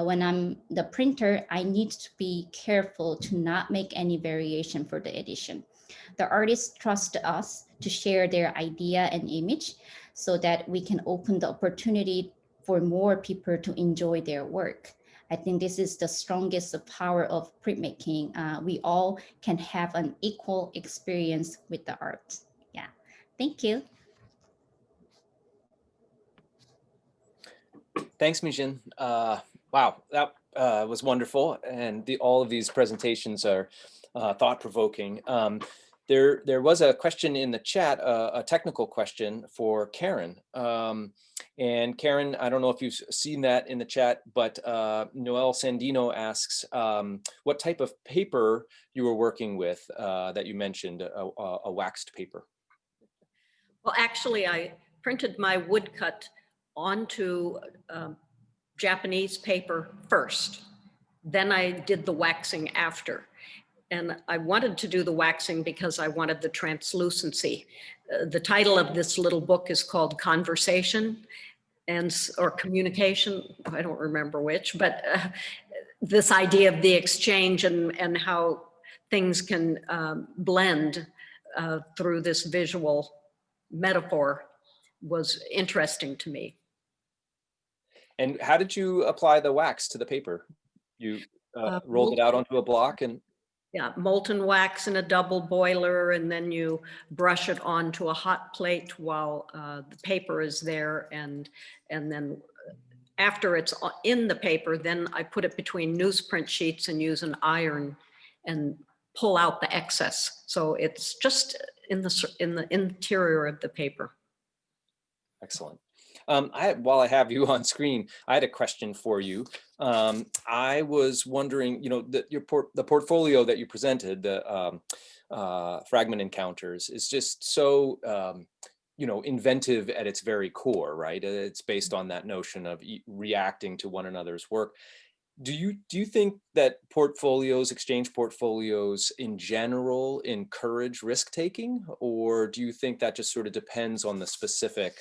when I'm the printer, I need to be careful to not make any variation for the edition. The artists trust us to share their idea and image so that we can open the opportunity for more people to enjoy their work. I think this is the strongest power of printmaking. We all can have an equal experience with the art. Yeah, thank you. Thanks, Mijin. Wow, that was wonderful. And all of these presentations are thought-provoking. There was a question in the chat, a technical question for Karen. And Karen, I don't know if you've seen that in the chat, but Noel Sandino asks what type of paper you were working with that you mentioned, a waxed paper. Well, actually, I printed my woodcut onto Japanese paper first. Then I did the waxing after. And I wanted to do the waxing because I wanted the translucency. The title of this little book is called Conversation or Communication. I don't remember which, but this idea of the exchange and how things can blend through this visual metaphor was interesting to me. And how did you apply the wax to the paper? You rolled it out onto a block and... Yeah, molten wax in a double boiler, and then you brush it onto a hot plate while the paper is there, and then after it's in the paper, then I put it between newsprint sheets and use an iron and pull out the excess. So it's just in the interior of the paper. Excellent. While I have you on screen, I had a question for you. I was wondering, you know, the portfolio that you presented, the Fragment Encounters, is just so, you know, inventive at its very core, right? It's based on that notion of reacting to one another's work. Do you think that exchange portfolios in general encourage risk taking, or do you think that just sort of depends on the specific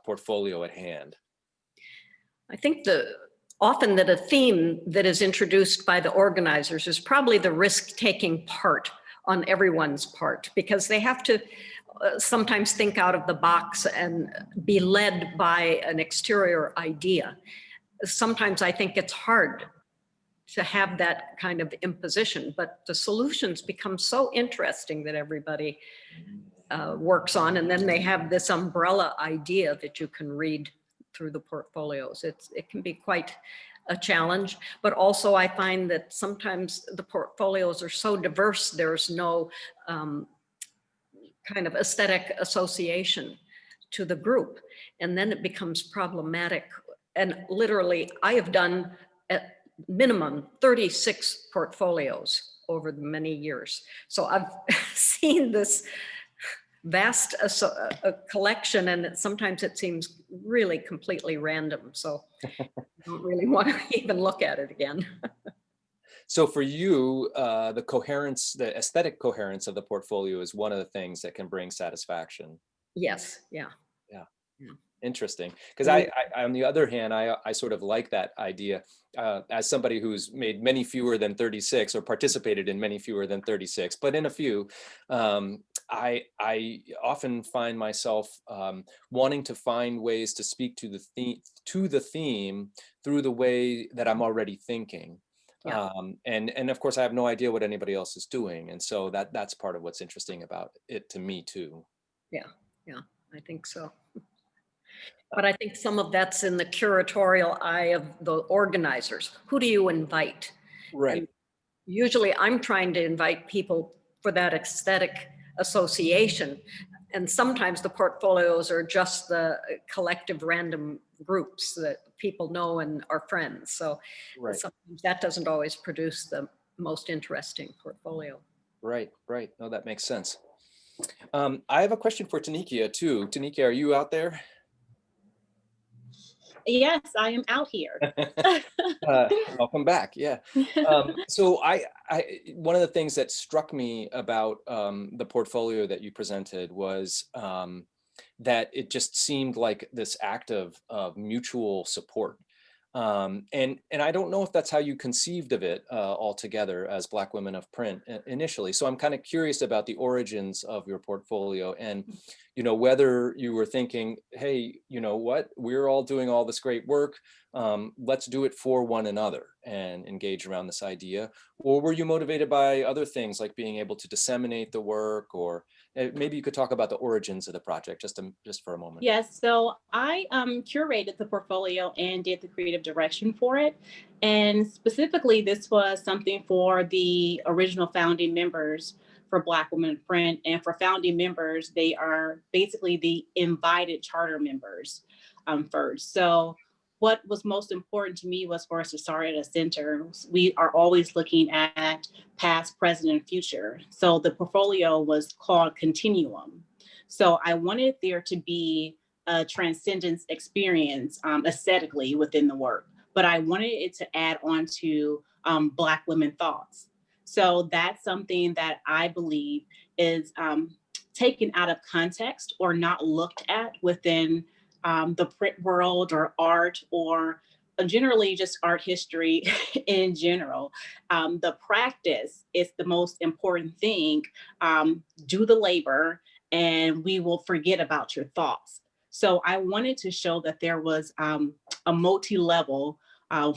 portfolio at hand? I think often that a theme that is introduced by the organizers is probably the risk taking part on everyone's part, because they have to sometimes think out of the box and be led by an exterior idea. Sometimes I think it's hard to have that kind of imposition, but the solutions become so interesting that everybody works on, and then they have this umbrella idea that you can read through the portfolios. It can be quite a challenge, but also I find that sometimes the portfolios are so diverse, there's no kind of aesthetic association to the group, and then it becomes problematic. And literally, I have done at minimum 36 portfolios over the many years. So I've seen this vast collection, and sometimes it seems really completely random. So I don't really want to even look at it again. So for you, the coherence, the aesthetic coherence of the portfolio is one of the things that can bring satisfaction. Yes, yeah. Interesting, because I on the other hand, I sort of like that idea as somebody who's made many fewer than 36 or participated in many fewer than 36, but in a few. I often find myself wanting to find ways to speak to the theme through the way that I'm already thinking. Yeah. And of course, I have no idea what anybody else is doing, and so that's part of what's interesting about it to me too. Yeah, I think so. But I think some of that's in the curatorial eye of the organizers. Who do you invite? Right. And usually I'm trying to invite people for that aesthetic association. And sometimes the portfolios are just the collective random groups that people know and are friends. So Right. sometimes that doesn't always produce the most interesting portfolio. Right. No, that makes sense. I have a question for Tanikia too. Tanikia, are you out there? Yes, I am out here. Welcome back. Yeah. So one of the things that struck me about the portfolio that you presented was that it just seemed like this act of mutual support. And I don't know if that's how you conceived of it altogether as Black Women of Print initially. So I'm kind of curious about the origins of your portfolio and, whether you were thinking, hey, you know what, we're all doing all this great work. Let's do it for one another and engage around this idea. Or were you motivated by other things like being able to disseminate the work, or maybe you could talk about the origins of the project just for a moment. Yes, so I curated the portfolio and did the creative direction for it. And specifically, this was something for the original founding members for Black Women in Print. And for founding members, they are basically the invited charter members first. So what was most important to me was for us to start at a center. We are always looking at past, present, and future. So the portfolio was called Continuum. So I wanted there to be a transcendence experience aesthetically within the work, but I wanted it to add on to Black women thoughts. So that's something that I believe is taken out of context or not looked at within the print world or art or generally just art history in general. The practice is the most important thing. Do the labor and we will forget about your thoughts. So I wanted to show that there was a multi-level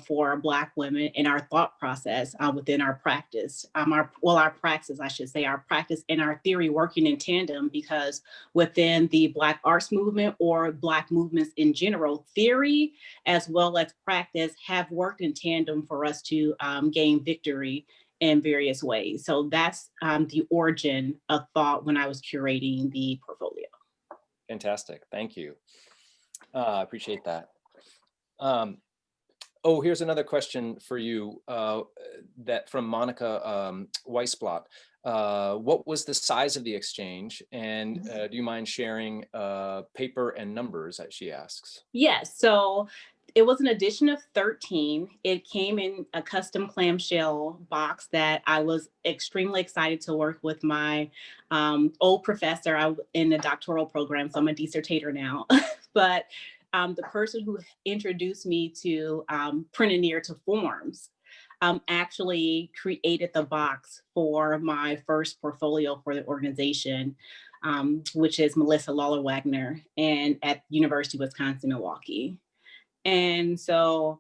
for Black women in our thought process within our practice, our praxis, I should say, our practice and our theory working in tandem, because within the Black arts movement or Black movements in general, theory as well as practice have worked in tandem for us to gain victory in various ways. So that's the origin of thought when I was curating the portfolio. Fantastic, thank you. I appreciate that. Here's another question for you that from Monica Weisblot. What was the size of the exchange? And do you mind sharing paper and numbers that she asks? Yes, so it was an edition of 13. It came in a custom clamshell box that I was extremely excited to work with my old professor in the doctoral program. So I'm a dissertator now, but the person who introduced me to Printineer to Forms actually created the box for my first portfolio for the organization, which is Melissa Lawler Wagner, and at University of Wisconsin-Milwaukee. And so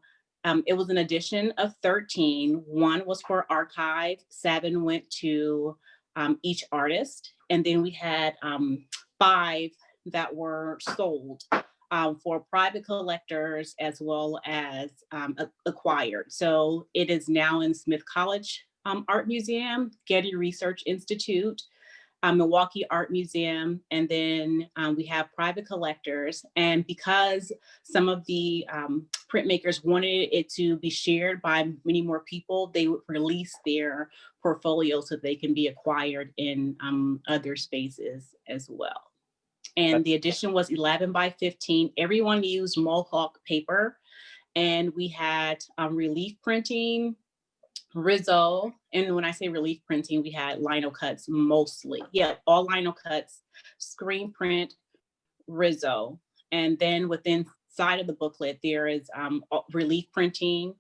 it was an edition of 13. 1 was for archive, 7 went to each artist. And then we had 5 that were sold for private collectors as well as acquired. So it is now in Smith College Art Museum, Getty Research Institute, Milwaukee Art Museum, and then we have private collectors. And because some of the printmakers wanted it to be shared by many more people, they would release their portfolio so they can be acquired in other spaces as well. And the edition was 11 by 15. Everyone used Mohawk paper, and we had relief printing, Rizzo, and when I say relief printing, we had lino cuts mostly. Yeah, all lino cuts, screen print, Rizzo. And then within side of the booklet, there is relief printing,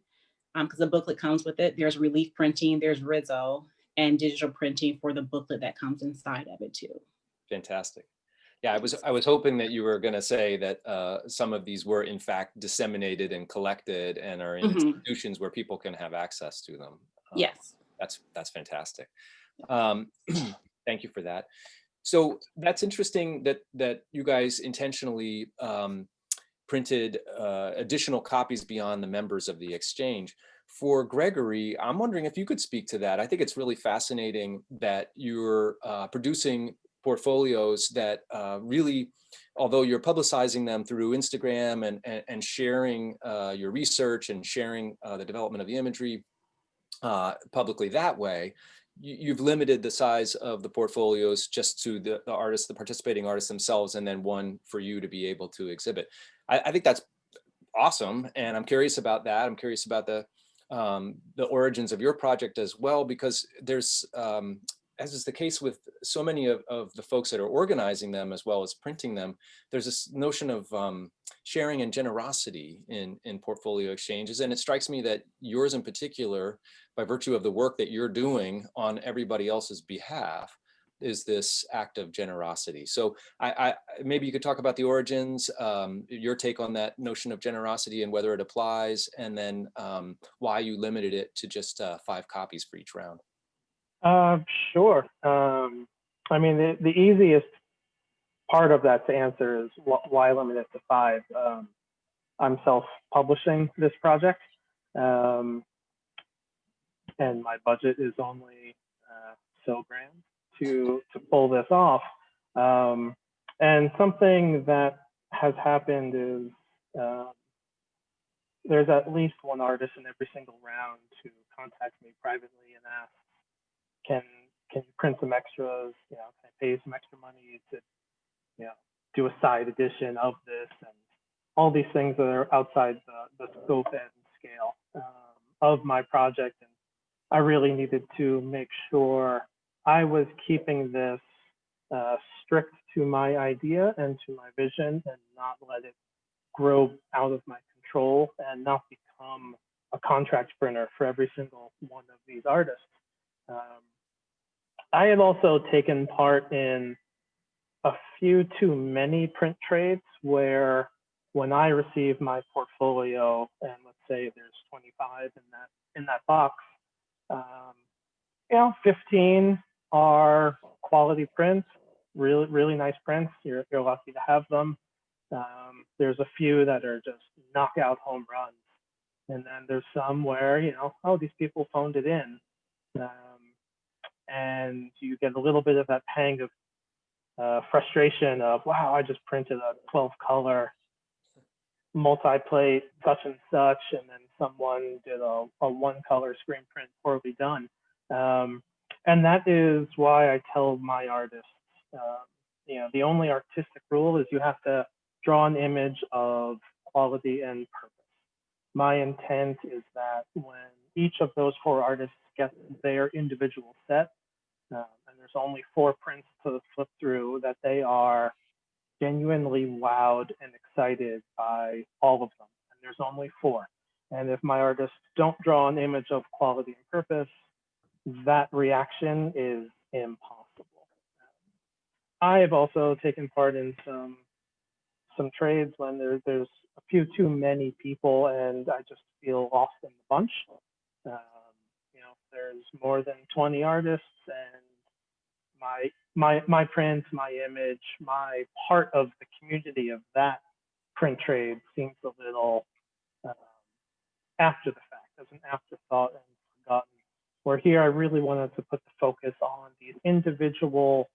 because the booklet comes with it. There's relief printing, there's Rizzo, and digital printing for the booklet that comes inside of it too. Fantastic. Yeah, I was hoping that you were going to say that some of these were in fact disseminated and collected and are in Mhm. institutions where people can have access to them. Yes. That's fantastic. Thank you for that. So that's interesting that you guys intentionally printed additional copies beyond the members of the exchange. For Gregory, I'm wondering if you could speak to that. I think it's really fascinating that you're producing portfolios that really, although you're publicizing them through Instagram and sharing your research and sharing the development of the imagery publicly that way, you've limited the size of the portfolios just to the artists, the participating artists themselves, and then one for you to be able to exhibit. I think that's awesome, and I'm curious about that. I'm curious about the origins of your project as well, because there's, as is the case with so many of the folks that are organizing them as well as printing them, there's this notion of sharing and generosity in portfolio exchanges. And it strikes me that yours in particular, by virtue of the work that you're doing on everybody else's behalf, is this act of generosity. So I maybe you could talk about the origins, your take on that notion of generosity and whether it applies, and then why you limited it to just 5 copies for each round. Sure. I mean, the easiest part of that to answer is why limit it to 5. I'm self-publishing this project, and my budget is only so grand to pull this off. And something that has happened is there's at least one artist in every single round who contacts me privately and asks, can you print some extras? You know, can I pay you some extra money to, you know, do a side edition of this, and all these things that are outside the scope and scale of my project. And I really needed to make sure I was keeping this strict to my idea and to my vision, and not let it grow out of my control and not become a contract printer for every single one of these artists. I had also taken part in a few too many print trades where when I receive my portfolio, and let's say there's 25 in that box, you know, 15 are quality prints, really nice prints. You're lucky to have them. There's a few that are just knockout home runs, and then there's some where, you know, oh, these people phoned it in, and you get a little bit of that pang of frustration of, wow, I just printed a 12 color multi-plate such and such, and then someone did a 1 color screen print poorly done. And that is why I tell my artists, you know, the only artistic rule is you have to draw an image of quality and purpose. My intent is that when each of those 4 artists get their individual set, and there's only 4 prints to flip through, that they are genuinely wowed and excited by all of them. And there's only 4. And if my artists don't draw an image of quality and purpose, that reaction is impossible. I have also taken part in some trades when there's a few too many people and I just feel lost in the bunch. You know, there's more than 20 artists, and my print, my image, my part of the community of that print trade seems a little after the fact, as an afterthought and forgotten. Where here I really wanted to put the focus on these individual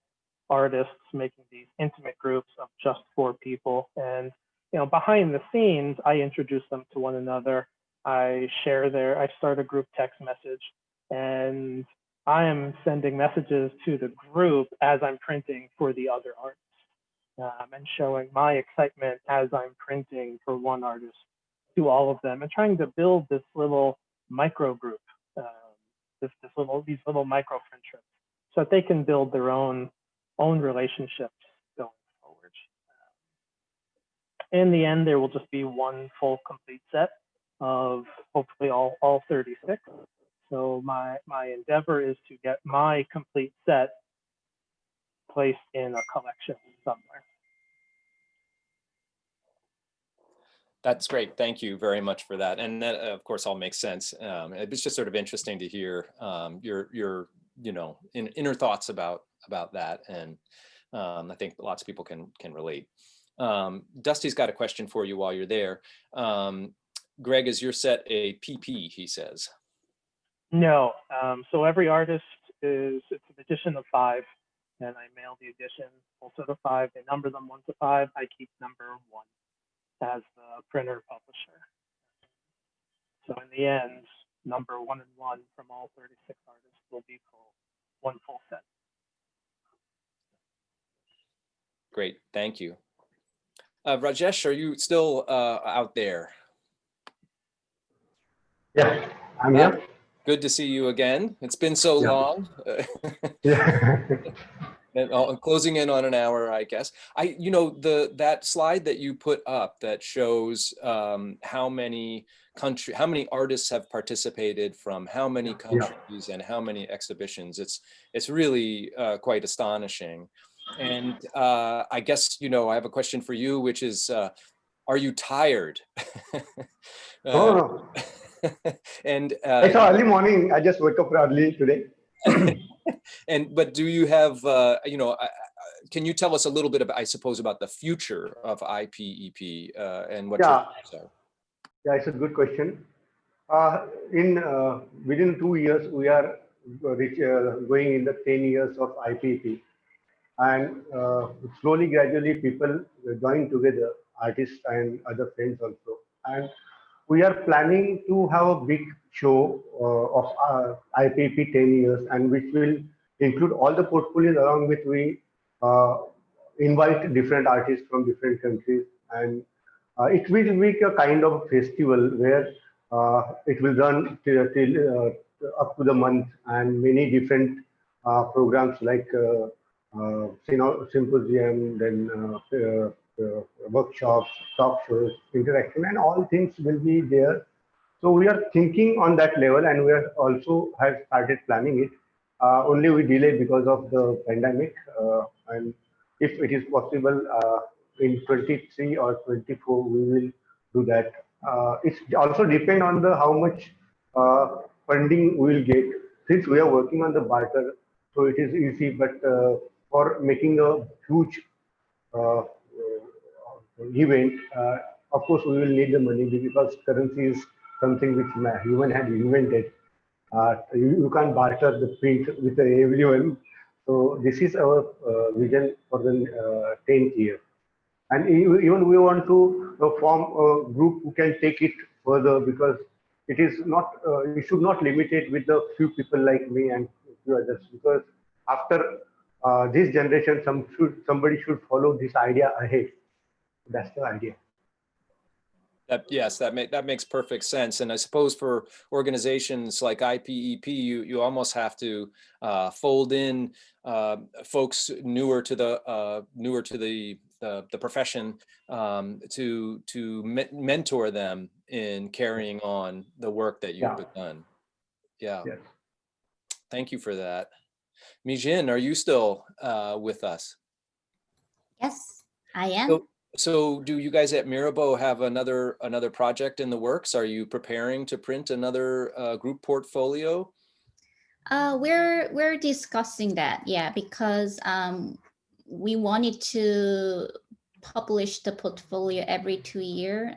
artists making these intimate groups of just 4 people. And, you know, behind the scenes, I introduce them to one another. I start a group text message, and I am sending messages to the group as I'm printing for the other artists, and showing my excitement as I'm printing for one artist to all of them, and trying to build this little micro group, these little micro friendships, so that they can build their own relationships going forward. In the end, there will just be one full complete set of hopefully all 36. So my endeavor is to get my complete set placed in a collection somewhere. That's great. Thank you very much for that. And that, of course, all makes sense. It's just sort of interesting to hear your inner thoughts about that. And I think lots of people can relate. Dusty's got a question for you while you're there. Greg, is your set a PP, he says? No. So every artist it's an edition of 5, and I mail the edition full set of 5. They number them 1 to 5. I keep number 1 as the printer publisher. So in the end, number 1 and 1 from all 36 artists will be one full set. Great, thank you. Rajesh, are you still out there? Yeah, I'm here. Good to see you again. It's been so long. Yeah. And closing in on an hour, I guess. That slide that you put up that shows how many artists have participated from how many countries and how many exhibitions. It's really quite astonishing. And I guess I have a question for you, which is, are you tired? Oh, no. And It's early morning. I just woke up early today. but do you have can you tell us a little bit about, I suppose, about the future of IPEP and what Yeah. so? Yeah, it's a good question. Within 2 years, we are going in the 10 years of IPEP, and slowly, gradually, people join together, artists and other friends also, and we are planning to have a big show of IPEP 10 years, and which will include all the portfolios. Along with, we invite different artists from different countries, and it will be a kind of festival where it will run till up to the month, and many different programs like symposium, then workshops, talk shows, interaction, and all things will be there. So we are thinking on that level, and we are also have started planning it. Only we delayed because of the pandemic, and if it is possible in 23 or 24, we will do that. It also depend on the how much funding we will get. Since we are working on the barter, so it is easy. But for making a huge uh, event, of course, we will need the money because currency is something which human had invented. You can't barter the print with everyone. So this is our vision for the 10th year. And even we want to form a group who can take it further, because it is not, you should not limit it with the few people like me and few others, because after this generation, somebody should follow this idea ahead. That's the idea. Yes, that makes perfect sense. And I suppose for organizations like IPEP, you almost have to fold in folks newer to the profession to mentor them in carrying on the work that you've begun. Yeah. Yes. Thank you for that. Mijin, are you still with us? Yes, I am. So do you guys at Mirabeau have another project in the works? Are you preparing to print another group portfolio? We're discussing that, yeah, because we wanted to publish the portfolio every 2 years,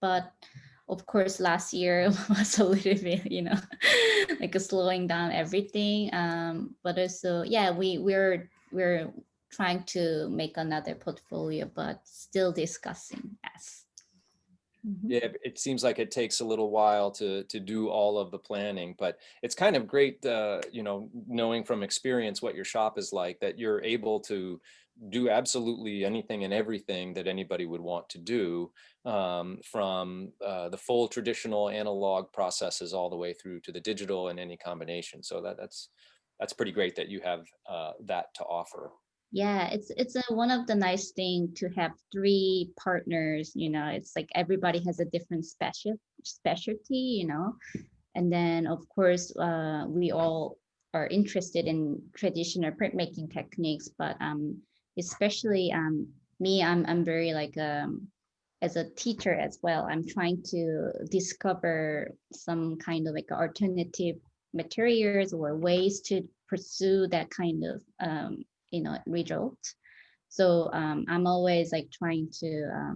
but of course last year was a little bit, like a slowing down everything. But also, yeah, we're trying to make another portfolio, but still discussing. Yes. Yeah, it seems like it takes a little while to do all of the planning, but it's kind of great, knowing from experience what your shop is like, that you're able to do absolutely anything and everything that anybody would want to do, from the full traditional analog processes all the way through to the digital and any combination. So that's pretty great that you have that to offer. Yeah, it's one of the nice thing to have 3 partners. It's like everybody has a different specialty, and then of course we all are interested in traditional printmaking techniques, but especially me, I'm very like as a teacher as well, I'm trying to discover some kind of like alternative materials or ways to pursue that kind of result. So I'm always like trying to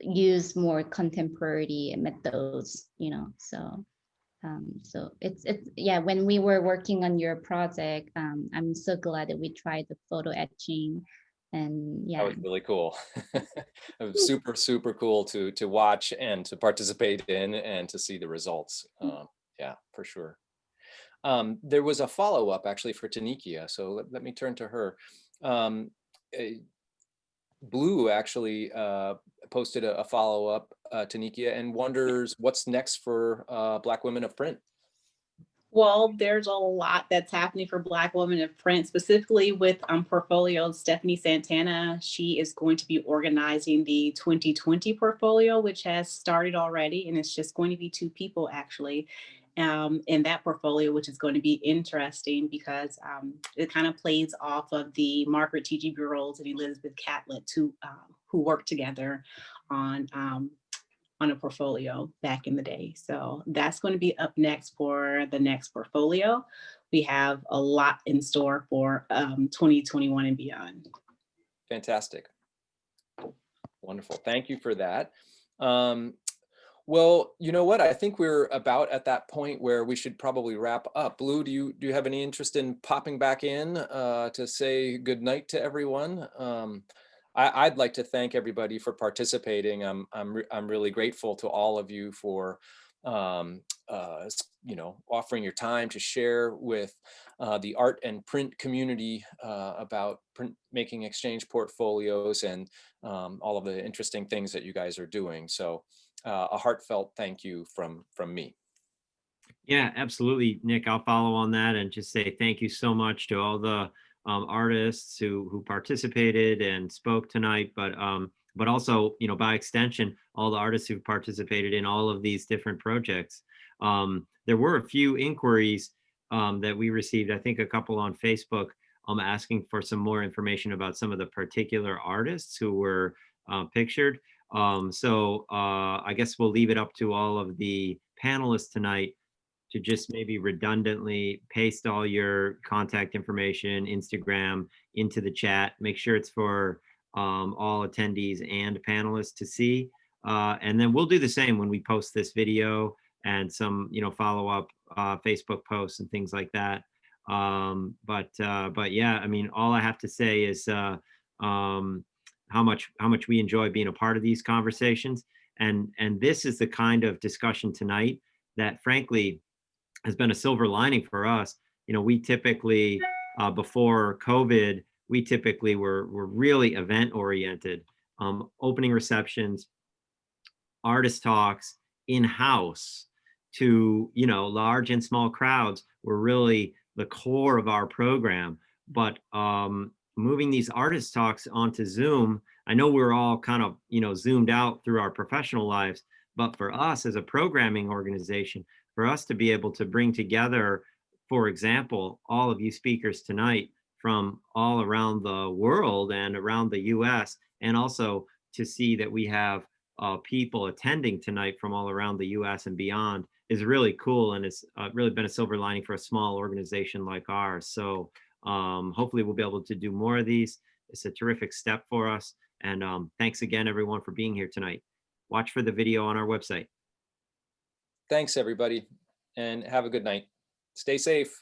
use more contemporary methods, so it's yeah, when we were working on your project, I'm so glad that we tried the photo etching, and That yeah. was really cool. It was super, super cool to watch and to participate in and to see the results. Yeah, for sure. There was a follow-up actually for Tanikia, so let me turn to her. Blue actually posted a follow-up, Tanikia, and wonders what's next for Black Women of Print. Well, there's a lot that's happening for Black women in print, specifically with portfolio. Stephanie Santana, she is going to be organizing the 2020 portfolio, which has started already, and it's just going to be 2 people actually in that portfolio, which is going to be interesting because it kind of plays off of the Margaret T.G. Burroughs and Elizabeth Catlett, who worked together on a portfolio back in the day. So that's going to be up next for the next portfolio. We have a lot in store for 2021 and beyond. Fantastic. Wonderful. Thank you for that. Well, you know what? I think we're about at that point where we should probably wrap up. Blue, do you have any interest in popping back in to say good night to everyone? I'd like to thank everybody for participating. I'm really grateful to all of you for offering your time to share with the art and print community about printmaking exchange portfolios and all of the interesting things that you guys are doing. So a heartfelt thank you from me. Yeah, absolutely, Nick. I'll follow on that and just say thank you so much to all the artists who participated and spoke tonight, but also, by extension, all the artists who participated in all of these different projects. There were a few inquiries that we received, I think a couple on Facebook, asking for some more information about some of the particular artists who were pictured. So I guess we'll leave it up to all of the panelists tonight to just maybe redundantly paste all your contact information, Instagram, into the chat. Make sure it's for all attendees and panelists to see. And then we'll do the same when we post this video and some, follow-up Facebook posts and things like that. But yeah, I mean, all I have to say is how much we enjoy being a part of these conversations. And this is the kind of discussion tonight that, frankly, has been a silver lining for us. We typically, before COVID, we typically were really event oriented, opening receptions, artist talks in-house to, large and small crowds were really the core of our program. But moving these artist talks onto Zoom, I know we're all kind of, zoomed out through our professional lives, but for us as a programming organization, for us to be able to bring together, for example, all of you speakers tonight from all around the world and around the US, and also to see that we have people attending tonight from all around the US and beyond is really cool. And it's really been a silver lining for a small organization like ours. So hopefully we'll be able to do more of these. It's a terrific step for us. And thanks again, everyone, for being here tonight. Watch for the video on our website. Thanks, everybody, and have a good night. Stay safe.